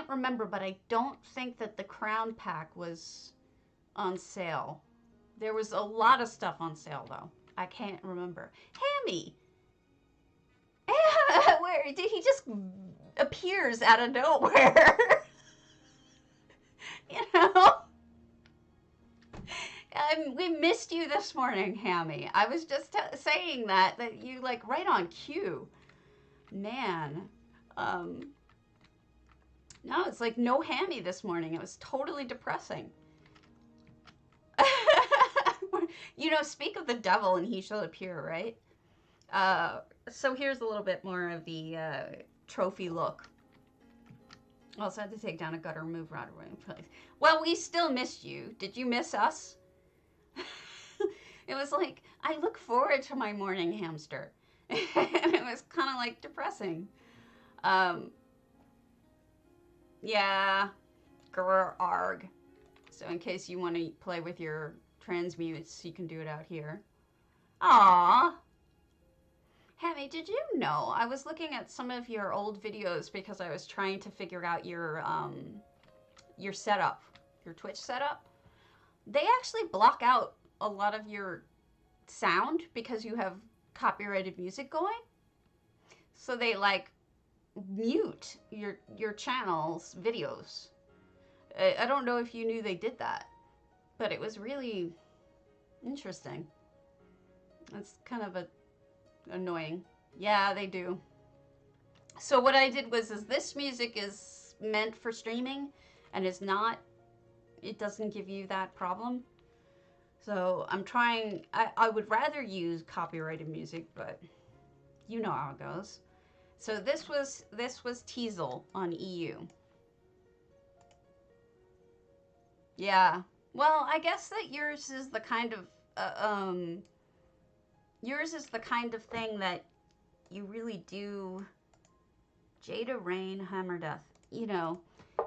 remember, but I don't think that the crown pack was on sale. There was a lot of stuff on sale though. I can't remember. Hammy! Where did he just appears out of nowhere? You know, we missed you this morning, Hammy. I was just saying that you like right on cue, man. No, it's like no Hammy this morning. It was totally depressing. You know, speak of the devil and he shall appear, right? So here's a little bit more of the trophy look. Also had to take down a gutter and move right away in place. Well, we still missed you. Did you miss us? It was like, I look forward to my morning hamster. And it was kind of like depressing. Yeah. Grr arg. So in case you want to play with your transmutes, you can do it out here. Aww. Hammy, did you know? I was looking at some of your old videos because I was trying to figure out your setup, your Twitch setup. They actually block out a lot of your sound because you have copyrighted music going. So they like mute your channel's videos. I don't know if you knew they did that, but it was really interesting. It's kind of annoying. Yeah, they do. So what I did was this music is meant for streaming and is not, it doesn't give you that problem. So I'm trying, I would rather use copyrighted music, but you know how it goes. So this was teazel on EU. Yeah. Well, I guess that yours is the kind of yours is the kind of thing that you really do. JaidaRayne Hammer Death. You know,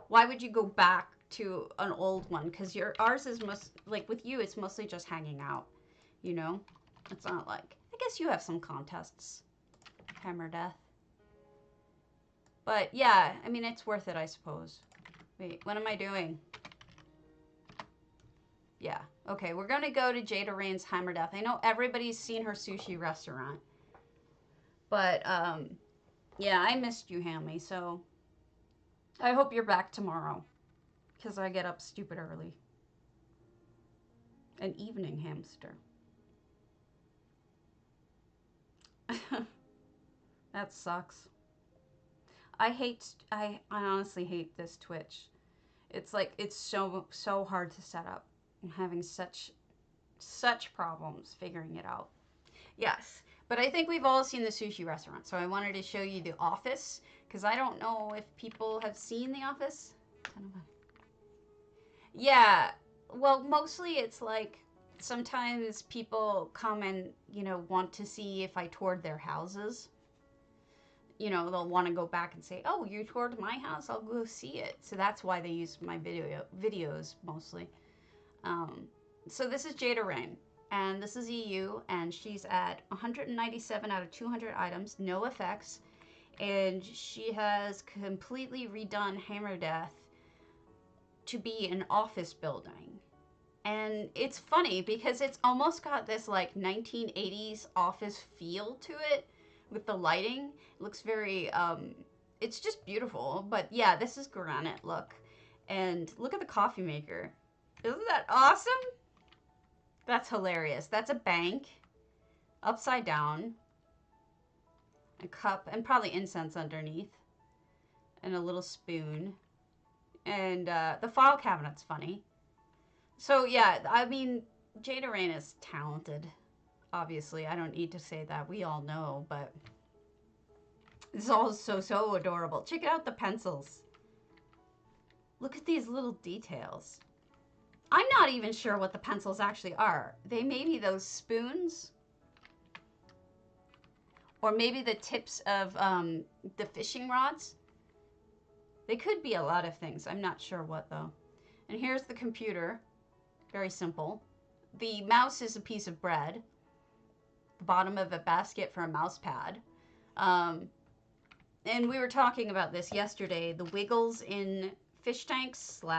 why would you go back to an old one? Because ours is most, like with you, it's mostly just hanging out. You know, it's not like, I guess you have some contests. Hammer Death. But yeah, I mean, it's worth it, I suppose. Wait, what am I doing? Yeah. Okay, we're going to go to JaidaRayne's Hammer Death. I know everybody's seen her sushi restaurant. But, yeah, I missed you, Hammy, so I hope you're back tomorrow. Because I get up stupid early. An evening hamster. That sucks. I honestly hate this Twitch. It's like, it's so hard to set up. I'm having such problems figuring it out. Yes, but I think we've all seen the sushi restaurant, so I wanted to show you The Office, because I don't know if people have seen The Office. Yeah, well, mostly it's like, sometimes people come and, you know, want to see if I toured their houses. You know, they'll want to go back and say, oh, you toured my house? I'll go see it. So that's why they use my videos mostly. So this is JaidaRayne, and this is EU, and she's at 197 out of 200 items, no effects, and she has completely redone Hammer Death to be an office building. And it's funny because it's almost got this like 1980s office feel to it with the lighting. It looks very, it's just beautiful. But yeah, this is granite, look. And look at the coffee maker. Isn't that awesome? That's hilarious. That's a bank, upside down, a cup, and probably incense underneath, and a little spoon. And the file cabinet's funny. So yeah, I mean, JaidaRayne is talented. Obviously, I don't need to say that. We all know, but it's all so adorable. Check out the pencils. Look at these little details. I'm not even sure what the pencils actually are. They may be those spoons. Or maybe the tips of the fishing rods. They could be a lot of things. I'm not sure what, though. And here's the computer. Very simple. The mouse is a piece of bread. The bottom of a basket for a mouse pad. And we were talking about this yesterday. The wiggles in fish tanks /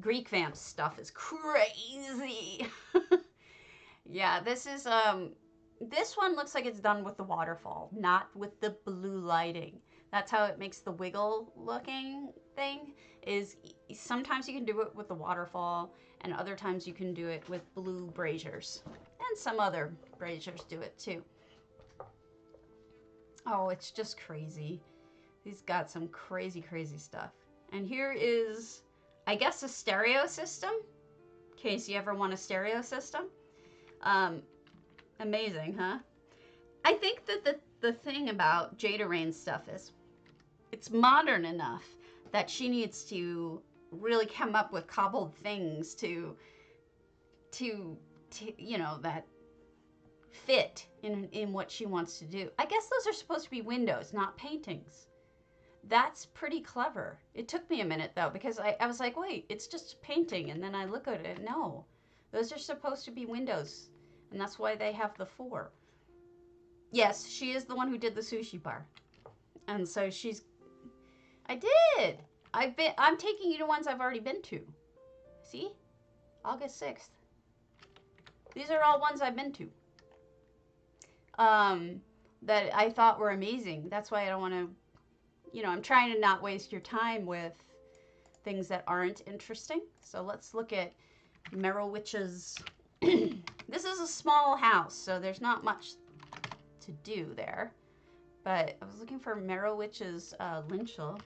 Greek vamp stuff is crazy. Yeah, this is this one looks like it's done with the waterfall, not with the blue lighting. That's how it makes the wiggle looking thing. Is sometimes you can do it with the waterfall, and other times you can do it with blue braziers. And some other braziers do it too. Oh, it's just crazy. He's got some crazy stuff. And here is, I guess, a stereo system, in case you ever want a stereo system. Amazing, huh? I think that the thing about JaidaRayne's stuff is it's modern enough that she needs to really come up with cobbled things to you know, that fit in what she wants to do. I guess those are supposed to be windows, not paintings. That's pretty clever. It took me a minute, though, because I was like, wait, it's just a painting. And then I look at it, no. Those are supposed to be windows. And that's why they have the 4. Yes, she is the one who did the sushi bar. And so she's... I did! I'm taking you to ones I've already been to. See? August 6th. These are all ones I've been to. That I thought were amazing. That's why I don't want to... You know, I'm trying to not waste your time with things that aren't interesting. So let's look at Merowitch's... This is a small house, so there's not much to do there. But I was looking for Merowitch's lintel.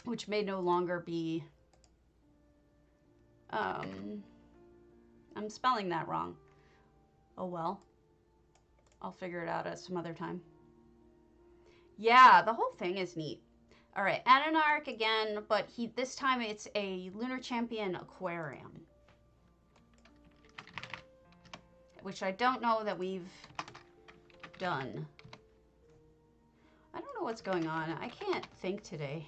which may no longer be, I'm spelling that wrong. Oh well, I'll figure it out at some other time. Yeah, the whole thing is neat. All right, ananarch again, but this time it's a Lunar Champion aquarium, which I don't know that we've done. I don't know what's going on. I can't think today.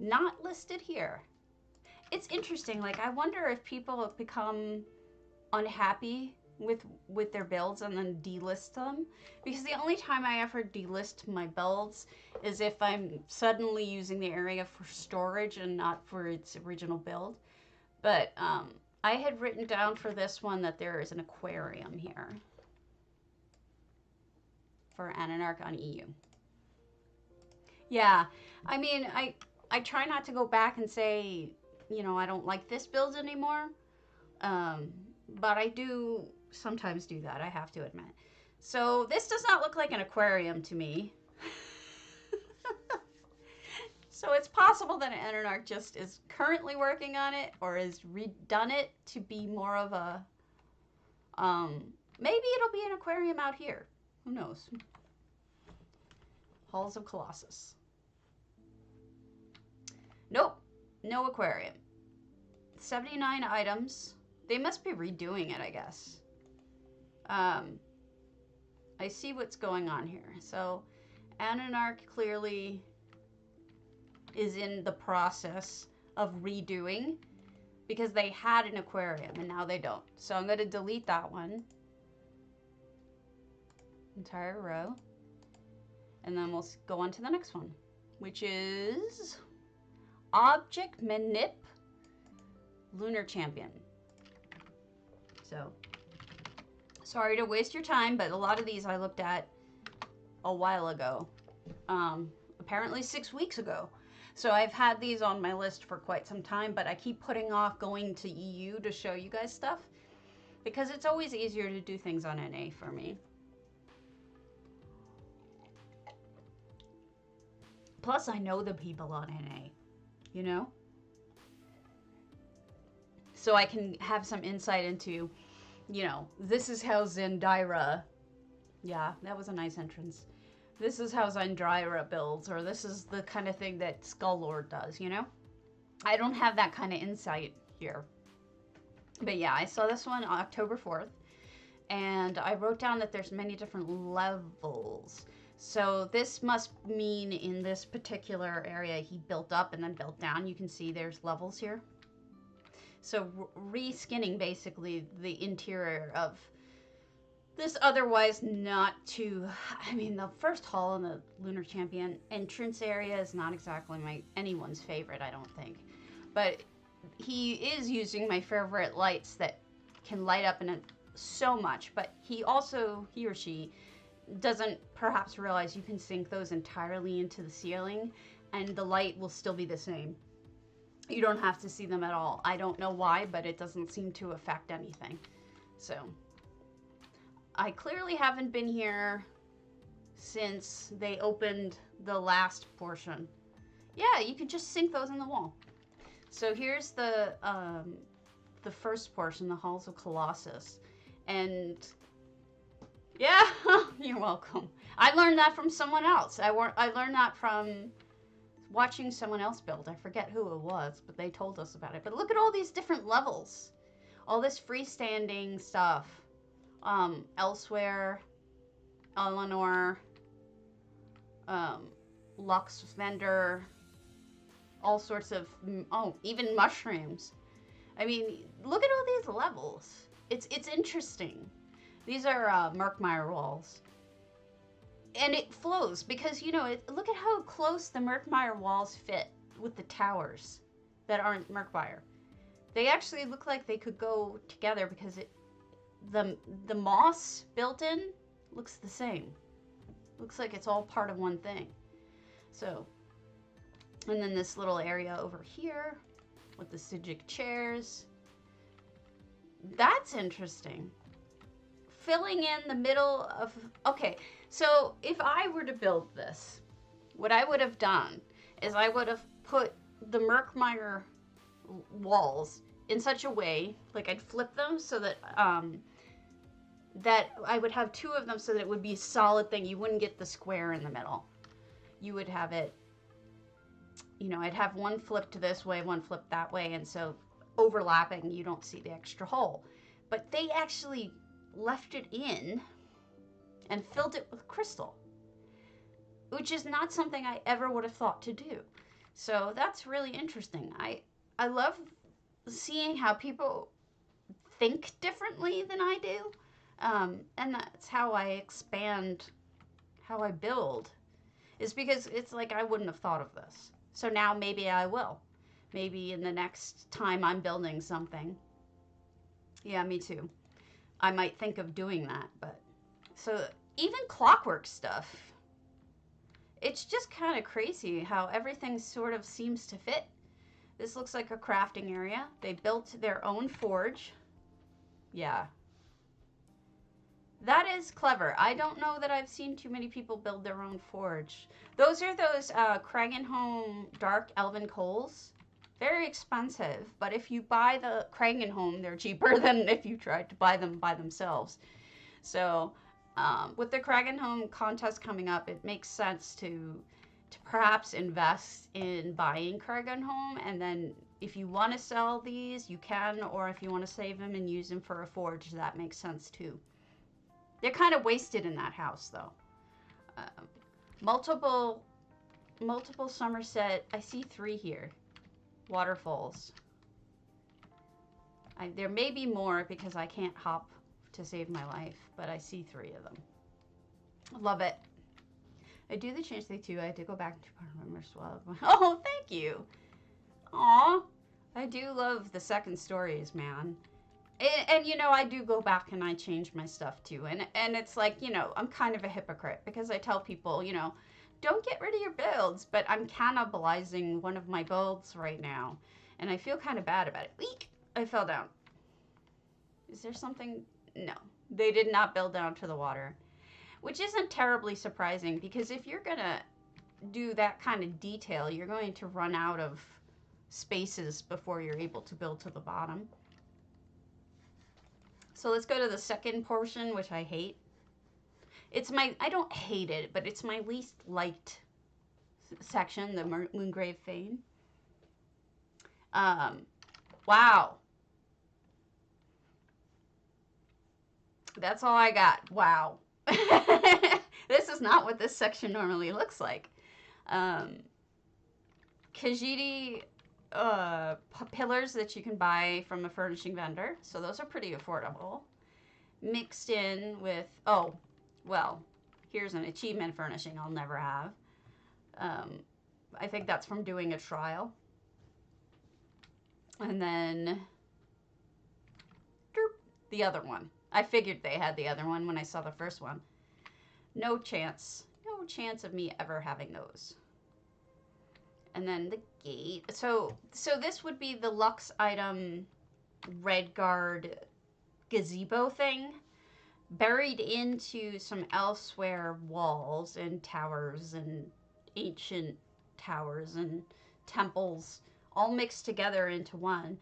Not listed here. It's interesting. Like, I wonder if people have become unhappy with their builds and then delist them, because the only time I ever delist my builds is if I'm suddenly using the area for storage and not for its original build. But I had written down for this one that there is an aquarium here for ananarch on EU. Yeah, I mean, I try not to go back and say, you know, I don't like this build anymore, but I do sometimes do that, I have to admit. So this does not look like an aquarium to me. So it's possible that ananarch just is currently working on it or has redone it to be more of a, maybe it'll be an aquarium out here. Who knows? Halls of Colossus. Nope, no aquarium. 79 items. They must be redoing it, I guess. I see what's going on here. So ananarch clearly is in the process of redoing because they had an aquarium and now they don't. So I'm going to delete that one. Entire row. And then we'll go on to the next one, which is objectmanip Lunar Champion. So, sorry to waste your time, but a lot of these I looked at a while ago. Apparently 6 weeks ago. So I've had these on my list for quite some time, but I keep putting off going to EU to show you guys stuff because it's always easier to do things on NA for me. Plus, I know the people on NA, you know? So I can have some insight into, you know, this is how JaidaRayne, yeah, that was a nice entrance. This is how JaidaRayne builds, or this is the kind of thing that Skull does, you know? I don't have that kind of insight here. But yeah, I saw this one on October 4th, and I wrote down that there's many different levels. So this must mean in this particular area he built up and then built down. You can see there's levels here. So reskinning basically the interior of this otherwise not too, I mean, the first hall in the Lunar Champion entrance area is not exactly anyone's favorite, I don't think. But he is using my favorite lights that can light up in it so much, but he or she, doesn't perhaps realize you can sink those entirely into the ceiling and the light will still be the same. You don't have to see them at all. I don't know why, but it doesn't seem to affect anything. So I clearly haven't been here since they opened the last portion. Yeah, you could just sink those in the wall. So here's the first portion, the Halls of Colossus. And yeah, you're welcome. I learned that from someone else. I learned that from watching someone else build. I forget who it was, but they told us about it. But look at all these different levels. All this freestanding stuff. Elsewhere, Eleanor, Lux Vendor, all sorts of, even mushrooms. I mean, look at all these levels. It's interesting. These are Murkmire walls. And it flows because, you know, look at how close the Murkmire walls fit with the towers that aren't Murkmire. They actually look like they could go together because the moss built in looks the same. Looks like it's all part of one thing. So, and then this little area over here with the Sijic chairs. That's interesting. Filling in the middle of, okay, so if I were to build this, what I would have done is I would have put the Merkmeyer walls in such a way, like I'd flip them so that that I would have two of them so that it would be a solid thing. You wouldn't get the square in the middle. You would have it, you know, I'd have one flipped this way, one flipped that way, and so overlapping, you don't see the extra hole. But they actually left it in and filled it with crystal, which is not something I ever would have thought to do. So that's really interesting. I love seeing how people think differently than I do. And that's how I expand, how I build, is because it's like I wouldn't have thought of this. So now maybe I will. Maybe in the next time I'm building something. Yeah, me too. I might think of doing that, but so even clockwork stuff, it's just kind of crazy how everything sort of seems to fit. This looks like a crafting area. They built their own forge. Yeah. That is clever. I don't know that I've seen too many people build their own forge. Those are those Kragenholm dark elven coals. Very expensive, but if you buy the Kragenholm, they're cheaper than if you tried to buy them by themselves. So with the Kragenholm contest coming up, it makes sense to perhaps invest in buying Kragenholm, and then if you want to sell these, you can, or if you want to save them and use them for a forge, that makes sense too. They're kind of wasted in that house, though. Multiple Somerset. I see 3 here. Waterfalls. There may be more because I can't hop to save my life, but I see 3 of them. Love it. I do the change thing too. I had to go back to remember swell. Oh, thank you. Aw. I do love the second stories, man. And you know, I do go back and I change my stuff too. And it's like, you know, I'm kind of a hypocrite because I tell people, you know, don't get rid of your builds, but I'm cannibalizing one of my builds right now. And I feel kind of bad about it. Eek! I fell down. Is there something? No. They did not build down to the water. Which isn't terribly surprising because if you're going to do that kind of detail, you're going to run out of spaces before you're able to build to the bottom. So let's go to the second portion, which I hate. I don't hate it, but it's my least liked section, the Moongrave Fane. Wow. That's all I got. Wow. This is not what this section normally looks like. Khajiit pillars that you can buy from a furnishing vendor. So those are pretty affordable. Mixed in with, oh, well, here's an achievement furnishing I'll never have. I think that's from doing a trial. And then derp, the other one. I figured they had the other one when I saw the first one. No chance. No chance of me ever having those. And then the gate. So this would be the Lux item Redguard gazebo thing. Buried into some elsewhere walls and towers and ancient towers and temples all mixed together into one.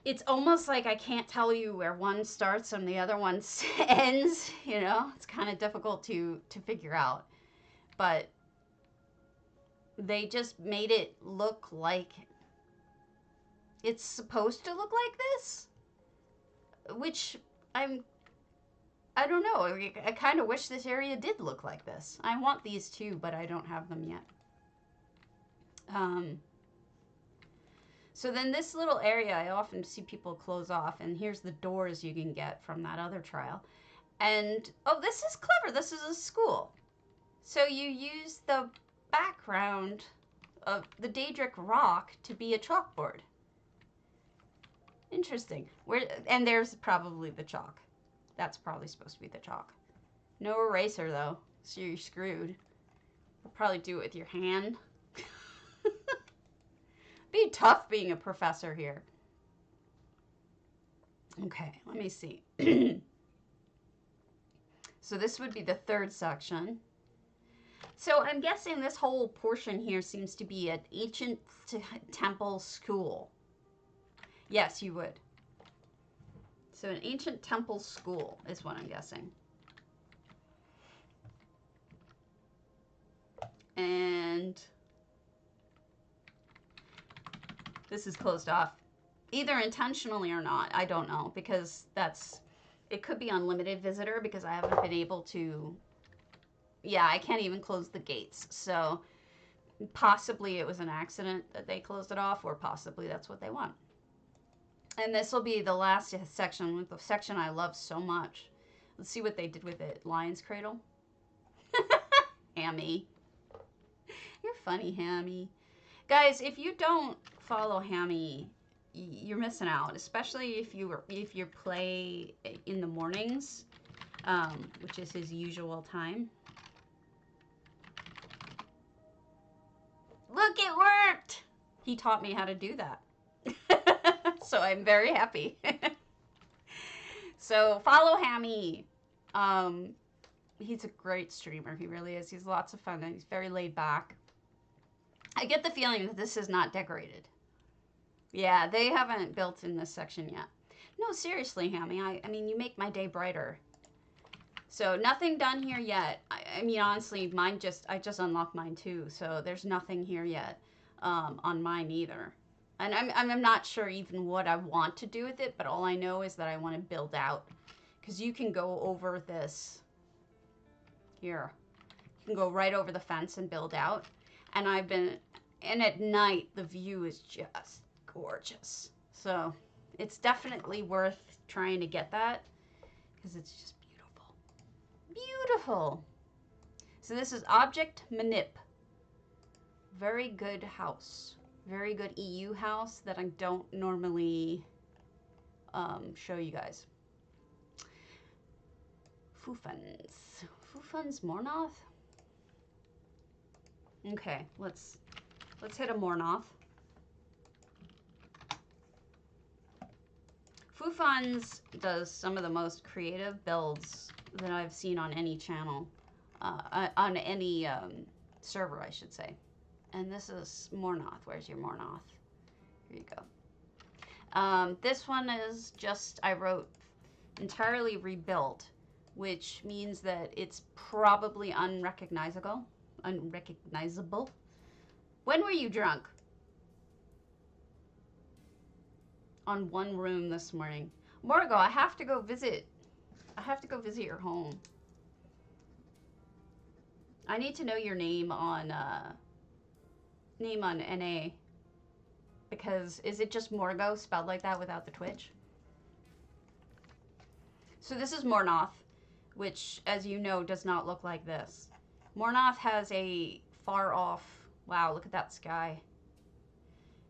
It's almost like I can't tell you where one starts and the other one ends, you know? It's kind of difficult to figure out. But they just made it look like it's supposed to look like this, which I don't know. I kind of wish this area did look like this. I want these too, but I don't have them yet. So then this little area, I often see people close off, and here's the doors you can get from that other trial. And, oh, this is clever. This is a school. So you use the background of the Daedric rock to be a chalkboard. Interesting. And there's probably the chalk. That's probably supposed to be the chalk. No eraser, though, so you're screwed. You'll probably do it with your hand. Be tough being a professor here. Okay, let me see. So this would be the third section. So I'm guessing this whole portion here seems to be an ancient temple school. Yes, you would. So an ancient temple school is what I'm guessing. And this is closed off. Either intentionally or not, I don't know, because it could be unlimited visitor because I haven't been able to, yeah, I can't even close the gates. So possibly it was an accident that they closed it off, or possibly that's what they want. And this will be the last section, the section I love so much. Let's see what they did with it. Lion's Cradle. Hammy. You're funny, Hammy. Guys, if you don't follow Hammy, you're missing out, especially if you play in the mornings, which is his usual time. Look, it worked! He taught me how to do that. So I'm very happy. So follow Hammy. He's a great streamer. He really is. He's lots of fun and he's very laid back. I get the feeling that this is not decorated. Yeah, they haven't built in this section yet. No, seriously, Hammy. I mean, you make my day brighter. So nothing done here yet. I mean, honestly, I just unlocked mine too. So there's nothing here yet on mine either. And I'm not sure even what I want to do with it, but all I know is that I want to build out. Because you can go over this here. You can go right over the fence and build out. And at night, the view is just gorgeous. So it's definitely worth trying to get that because it's just beautiful. Beautiful. So this is objectmanip. Very good house. Very good EU house that I don't normally show you guys. FuFuns. FuFuns Mornoth? Okay, let's hit a Mornoth. FuFuns does some of the most creative builds that I've seen on any channel, on any server, I should say. And this is Mornoth. Where's your Mornoth? Here you go. This one is just, I wrote entirely rebuilt, which means that it's probably unrecognizable. When were you drunk? On one room this morning. Morgo, I have to go visit your home. I need to know your name on NA. Because is it just Morgo spelled like that without the twitch? So this is Mornoth, which, as you know, does not look like this. Mornoth has a far off, wow, look at that sky.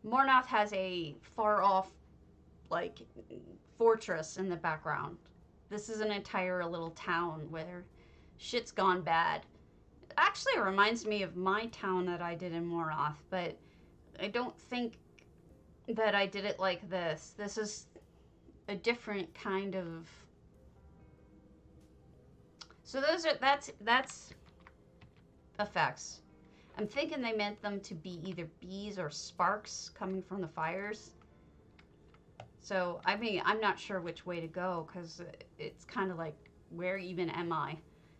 Mornoth has a far off, like, fortress in the background. This is an entire little town where shit's gone bad. Actually, it reminds me of my town that I did in Mornoth, but I don't think that I did it like this. This is a different kind of... So that's effects. I'm thinking they meant them to be either bees or sparks coming from the fires. So, I mean, I'm not sure which way to go because it's kind of like, where even am I?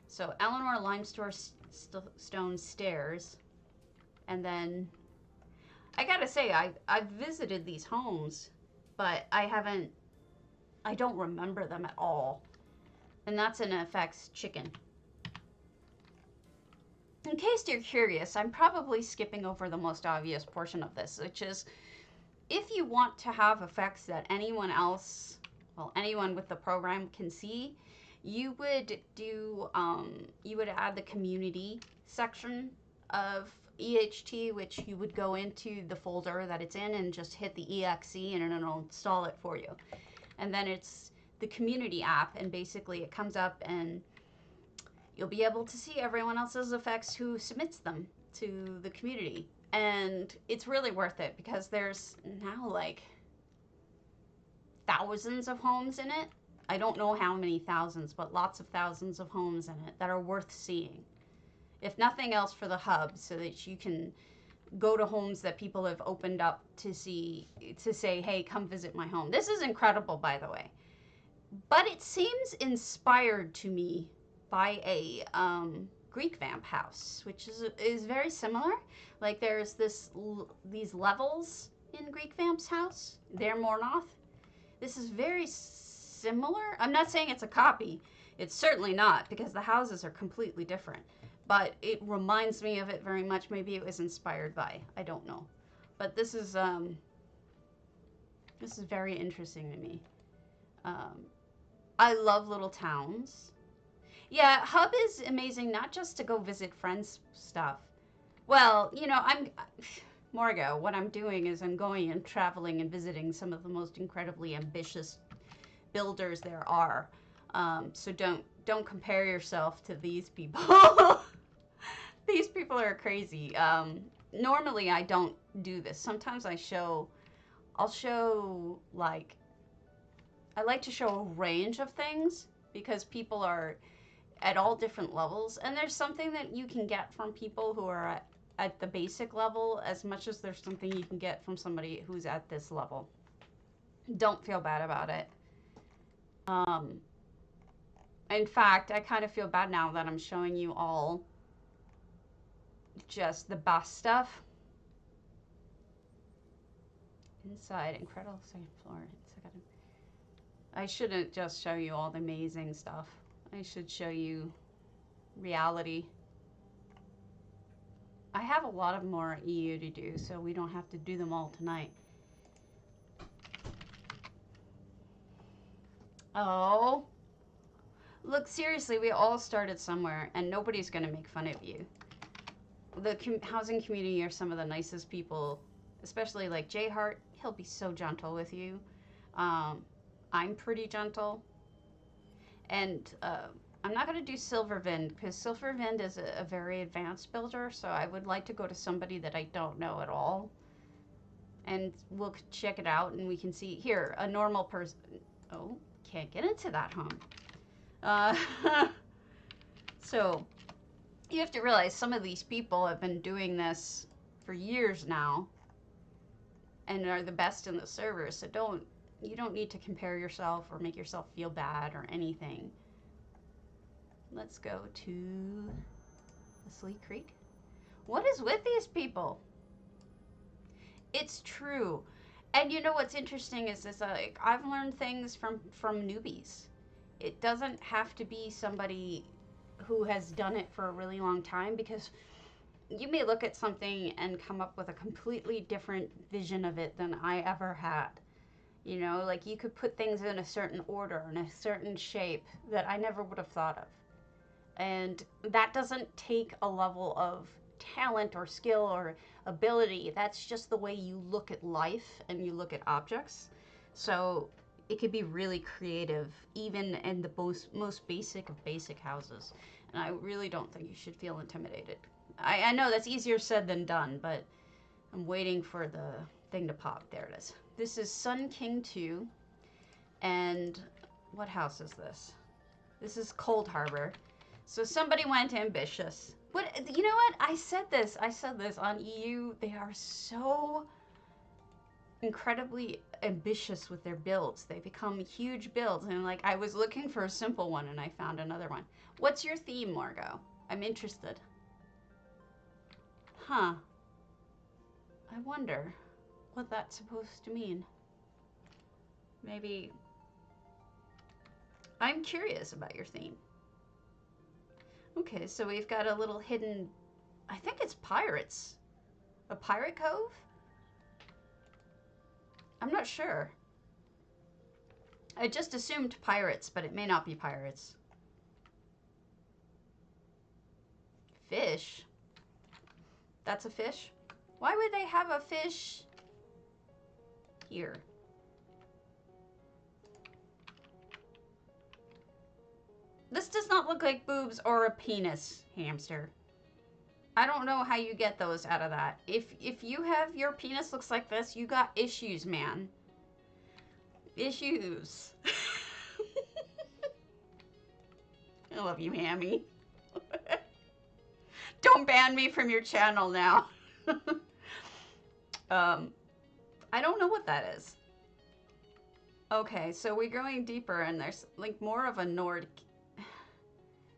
So, Eleanor limestone stairs. And then, I gotta say, I've visited these homes, but I don't remember them at all. And that's an effects chicken. In case you're curious, I'm probably skipping over the most obvious portion of this, which is if you want to have effects that anyone else, well, anyone with the program can see, you would do, you would add the community section of EHT, which you would go into the folder that it's in and just hit the ixie and it'll install it for you. And then it's the community app, and basically it comes up and you'll be able to see everyone else's effects who submits them to the community. And it's really worth it because there's now like thousands of homes in it. I don't know how many thousands, but lots of thousands of homes in it that are worth seeing. if nothing else for the hub, so that you can go to homes that people have opened up to see, to say, hey, come visit my home. This is incredible, by the way. But it seems inspired to me by a Greek vamp house, which is very similar. Like there's these levels in Greek vamp's house. They're Mornoth. This is very similar. I'm not saying it's a copy. It's certainly not, because the houses are completely different. But it reminds me of it very much. Maybe it was inspired by. I don't know. But this is very interesting to me. I love little towns. Yeah, Hub is amazing, not just to go visit friends stuff. Well, you know, Morgo, what I'm doing is I'm going and traveling and visiting some of the most incredibly ambitious builders there are. So don't compare yourself to these people. These people are crazy. Normally I don't do this. Sometimes I'll show like, I like to show a range of things because people are at all different levels, and there's something that you can get from people who are at the basic level as much as there's something you can get from somebody who's at this level. Don't feel bad about it. In fact, I kind of feel bad now that I'm showing you all just the best stuff. Inside, incredible second floor. I shouldn't just show you all the amazing stuff. I should show you reality. I have a lot of more EU to do, so we don't have to do them all tonight. Oh. Look, seriously, we all started somewhere, and nobody's going to make fun of you. The housing community are some of the nicest people, especially like JaidaRayne. He'll be so gentle with you. I'm pretty gentle. And I'm not going to do Silverwind, because Silverwind is a very advanced builder, so I would like to go to somebody that I don't know at all. And we'll check it out, and we can see, here, a normal person. Oh, can't get into that home. So, you have to realize some of these people have been doing this for years now, and are the best in the server, so you don't need to compare yourself or make yourself feel bad or anything. Let's go to the Sleek Creek. What is with these people? It's true. And you know what's interesting is like, I've learned things from newbies. It doesn't have to be somebody who has done it for a really long time, because you may look at something and come up with a completely different vision of it than I ever had. You know, like you could put things in a certain order, in a certain shape that I never would have thought of. And that doesn't take a level of talent or skill or ability. That's just the way you look at life and you look at objects. So it could be really creative, even in the most basic of basic houses. And I really don't think you should feel intimidated. I know that's easier said than done, but I'm waiting for the thing to pop. There it is. This is Sun King 2. And what house is this? This is Cold Harbor. So somebody went ambitious. But you know what? I said this on EU. They are so incredibly ambitious with their builds. They become huge builds. And like, I was looking for a simple one and I found another one. What's your theme, Margot? I'm interested. Huh. I wonder what that's supposed to mean. Maybe. I'm curious about your theme. Okay, so we've got a little hidden, I think it's pirates. A pirate cove? I'm not sure. I just assumed pirates, but it may not be pirates. Fish? That's a fish? Why would they have a fish here? This does not look like boobs or a penis, hamster. I don't know how you get those out of that. If you have your penis looks like this, you got issues, man. Issues. I love you, Hammy. Don't ban me from your channel now. I don't know what that is. Okay, so we're going deeper, and there's like more of a Nord.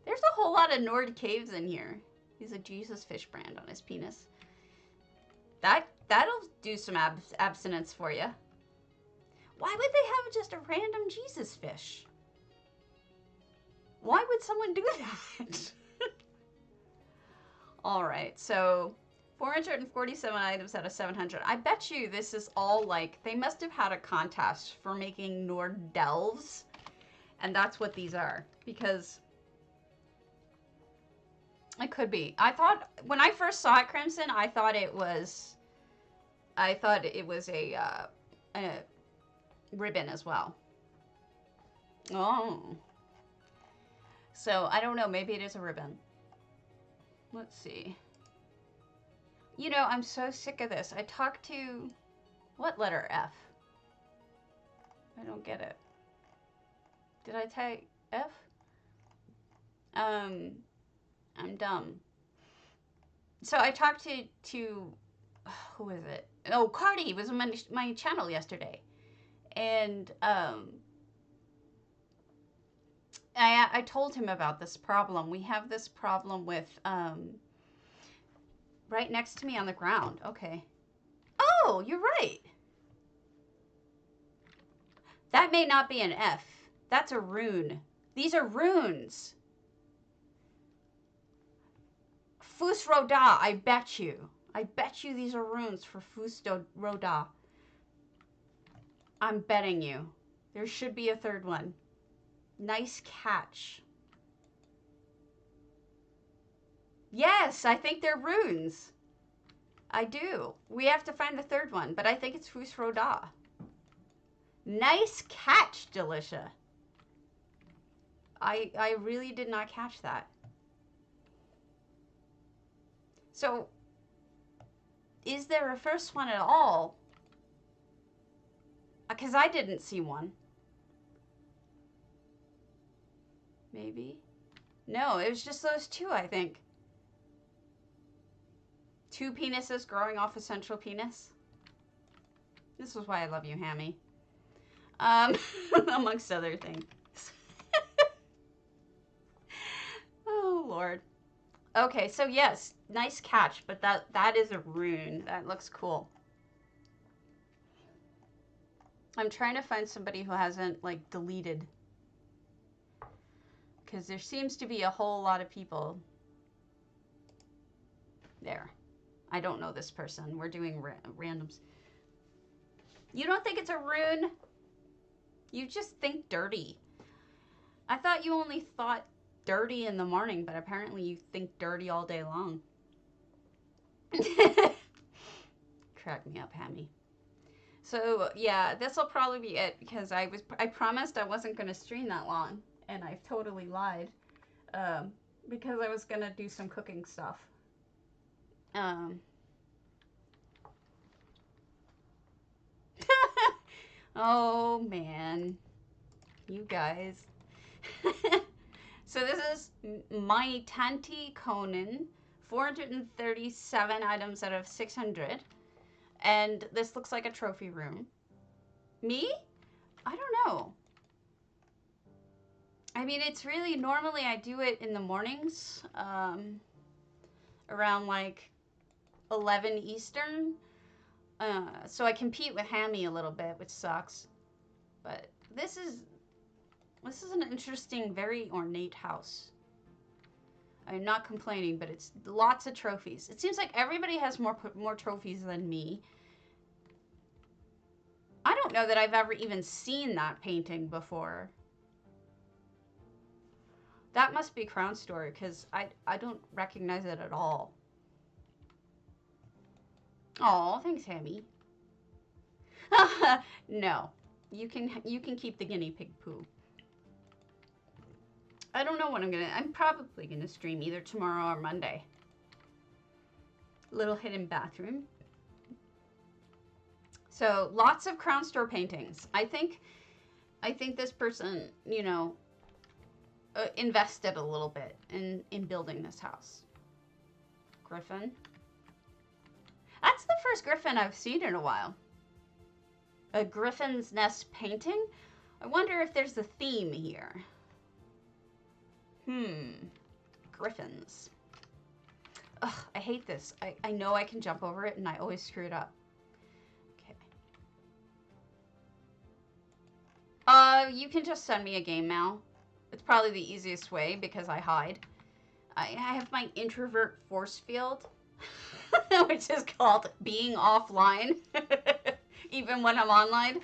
There's a whole lot of Nord caves in here. He's a Jesus fish brand on his penis. That'll do some abstinence for you. Why would they have just a random Jesus fish? Why would someone do that? All right, so 447 items out of 700. I bet you this is all like, they must have had a contest for making Nord delves, and that's what these are, because it could be. I thought, when I first saw it, Crimson, I thought it was a ribbon as well. Oh. So, I don't know, maybe it is a ribbon. Let's see. You know, I'm so sick of this. I talked to... What letter F? I don't get it. Did I type F? I'm dumb. So I talked to who is it? Oh, Cardi was on my channel yesterday. And I told him about this problem. We have this problem with right next to me on the ground. Okay. Oh, you're right. That may not be an F. That's a rune. These are runes. Fus Roda, I bet you. I bet you these are runes for Fus Roda. I'm betting you. There should be a third one. Nice catch. Yes, I think they're runes. I do. We have to find the third one, but I think it's Fus Roda. Nice catch, Delicia. I really did not catch that. So, is there a first one at all? Because I didn't see one. Maybe. No, it was just those two, I think. Two penises growing off a central penis. This is why I love you, Hammy. Amongst other things. Oh, Lord. Okay, so yes, nice catch, but that is a rune. That looks cool. I'm trying to find somebody who hasn't, like, deleted. Because there seems to be a whole lot of people. There. I don't know this person. We're doing randoms. You don't think it's a rune? You just think dirty. I thought you only thought dirty in the morning, but apparently you think dirty all day long. Crack me up, Hammy. So, yeah, this will probably be it, because I promised I wasn't going to stream that long, and I've totally lied, because I was going to do some cooking stuff. Oh, man. You guys. So this is my Tanti Conan, 437 items out of 600. And this looks like a trophy room. Me? I don't know. I mean, it's really, normally I do it in the mornings, around like 11 Eastern. So I compete with Hammy a little bit, which sucks. But this is an interesting, very ornate house. I'm not complaining, but it's lots of trophies. It seems like everybody has more trophies than me. I don't know that I've ever even seen that painting before. That must be Crown Store, because I don't recognize it at all. Oh, thanks, Hammy. No, you can keep the guinea pig poo. I don't know what I'm probably gonna stream either tomorrow or Monday. Little hidden bathroom. So lots of Crown Store paintings. I think this person, you know, invested a little bit in building this house. Griffin. That's the first griffin I've seen in a while. A griffin's nest painting? I wonder if there's a theme here. Griffins. Ugh, I hate this. I know I can jump over it and I always screw it up. Okay. You can just send me a game mail. It's probably the easiest way because I hide. I have my introvert force field, which is called being offline, even when I'm online.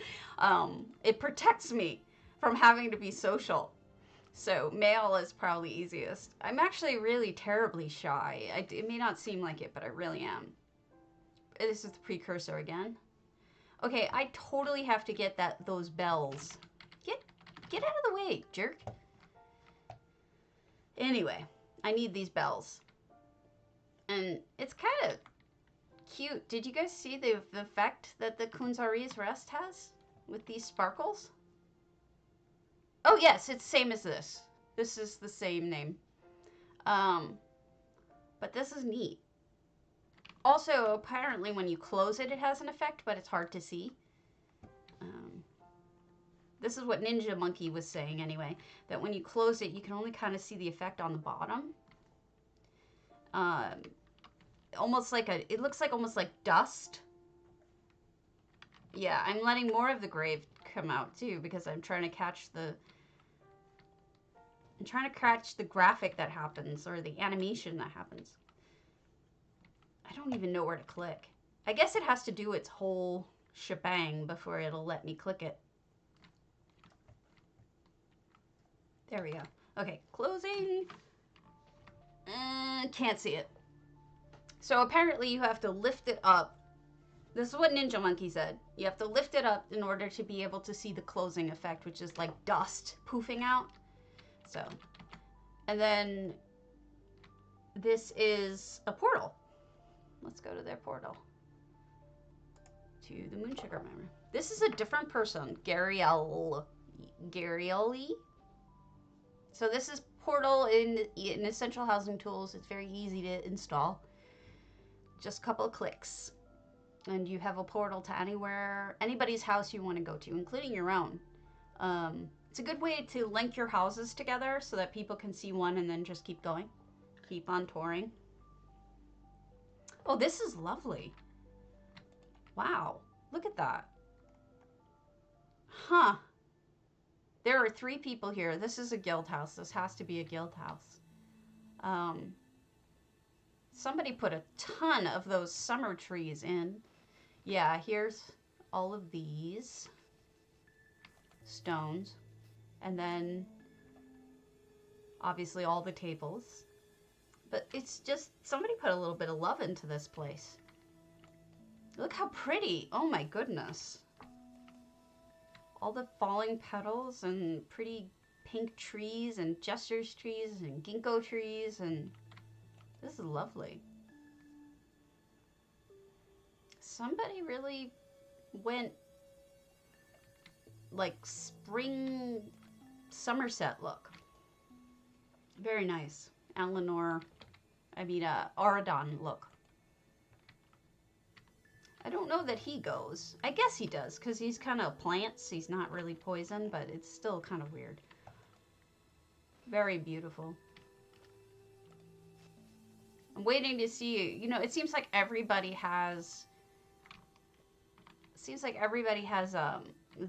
It protects me from having to be social. So mail is probably easiest. I'm actually really terribly shy. It may not seem like it, but I really am. This is the precursor again. Okay, I totally have to get those bells. Get out of the way, jerk. Anyway, I need these bells. And it's kind of cute. Did you guys see the effect that the Kunzari's Rest has with these sparkles? Oh, yes, it's the same as this. This is the same name. But this is neat. Also, apparently when you close it, it has an effect, but it's hard to see. This is what Ninja Monkey was saying anyway, that when you close it, you can only kind of see the effect on the bottom. Almost like it looks like almost like dust. Yeah, I'm letting more of the grave come out too because I'm trying to catch the graphic that happens or the animation that happens. I don't even know where to click. I guess it has to do its whole shebang before it'll let me click it. There we go. Okay, closing. Can't see it. So apparently you have to lift it up. This is what Ninja Monkey said. You have to lift it up in order to be able to see the closing effect, which is like dust poofing out. So, and then this is a portal. Let's go to their portal. To the Moonsugar Memory. This is a different person. Gariele. So this is Portal in Essential Housing Tools. It's very easy to install. Just a couple of clicks. And you have a portal to anybody's house you want to go to, including your own. It's a good way to link your houses together so that people can see one and then just keep going. Keep on touring. Oh, this is lovely. Wow, look at that. Huh. There are 3 people here. This is a guild house. This has to be a guild house. Somebody put a ton of those summer trees in. Yeah, here's all of these stones. And then, obviously, all the tables. But it's just, somebody put a little bit of love into this place. Look how pretty. Oh my goodness. All the falling petals and pretty pink trees and jester's trees and ginkgo trees, and this is lovely. Somebody really went like spring Somerset look. Very nice. Aradon look. I don't know that he goes. I guess he does, because he's kind of plants. He's not really poison, but it's still kind of weird. Very beautiful. I'm waiting to see, you know, it seems like everybody has...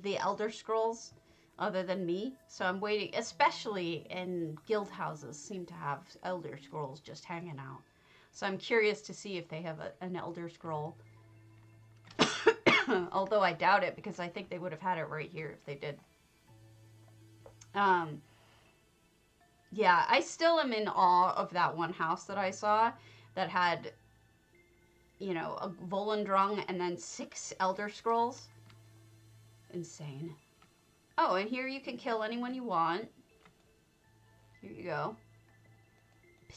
the Elder Scrolls, other than me. So I'm waiting, especially in guild houses, seem to have Elder Scrolls just hanging out. So I'm curious to see if they have an Elder Scroll. Although I doubt it, because I think they would have had it right here if they did. Yeah, I still am in awe of that one house that I saw that had, you know, a Volendrung and then 6 Elder Scrolls. Insane. Oh, and here you can kill anyone you want. Here you go.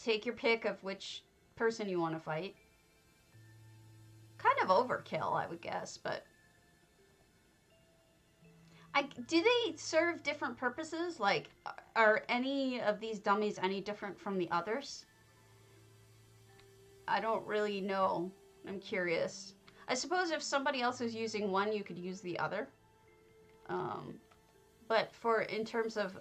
Take your pick of which person you want to fight. Kind of overkill, I would guess, but... do they serve different purposes? Like, are any of these dummies any different from the others? I don't really know. I'm curious. I suppose if somebody else is using one, you could use the other. But in terms of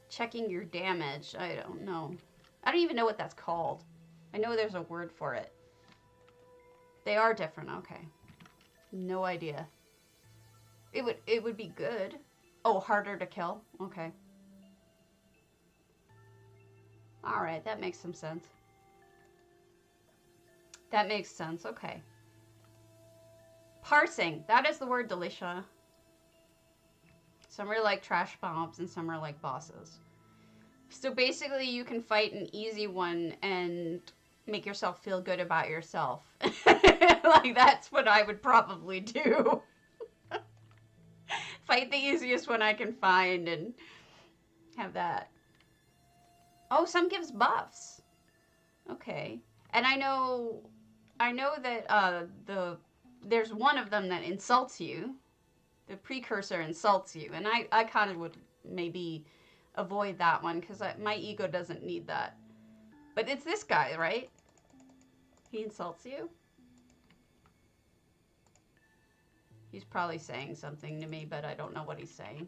checking your damage, I don't know. I don't even know what that's called. I know there's a word for it. They are different, okay. No idea. It would be good. Oh, harder to kill? Okay. Alright, that makes some sense. That makes sense, okay. Parsing. That is the word, Delisha. Some are like trash mobs and some are like bosses. So basically you can fight an easy one and make yourself feel good about yourself. Like, that's what I would probably do. Fight the easiest one I can find and have that. Oh, some gives buffs. Okay. And I know that there's one of them that insults you. The precursor insults you. And I kind of would maybe avoid that one because my ego doesn't need that. But it's this guy, right? He insults you? He's probably saying something to me, but I don't know what he's saying.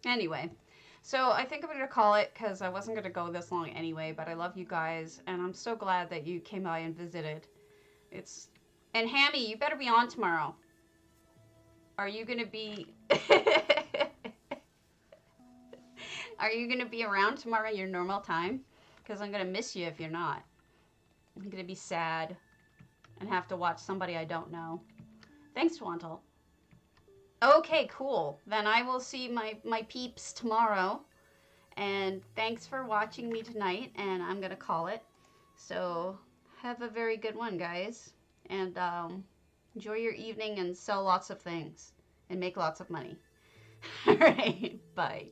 Anyway, so I think I'm going to call it because I wasn't going to go this long anyway, but I love you guys, and I'm so glad that you came by and visited. And Hammy, you better be on tomorrow. Are you going to be... Are you going to be around tomorrow at your normal time? Because I'm going to miss you if you're not. I'm going to be sad and have to watch somebody I don't know. Thanks, Twantle. Okay, cool. Then I will see my peeps tomorrow. And thanks for watching me tonight. And I'm going to call it. So have a very good one, guys. And enjoy your evening and sell lots of things. And make lots of money. All right, bye.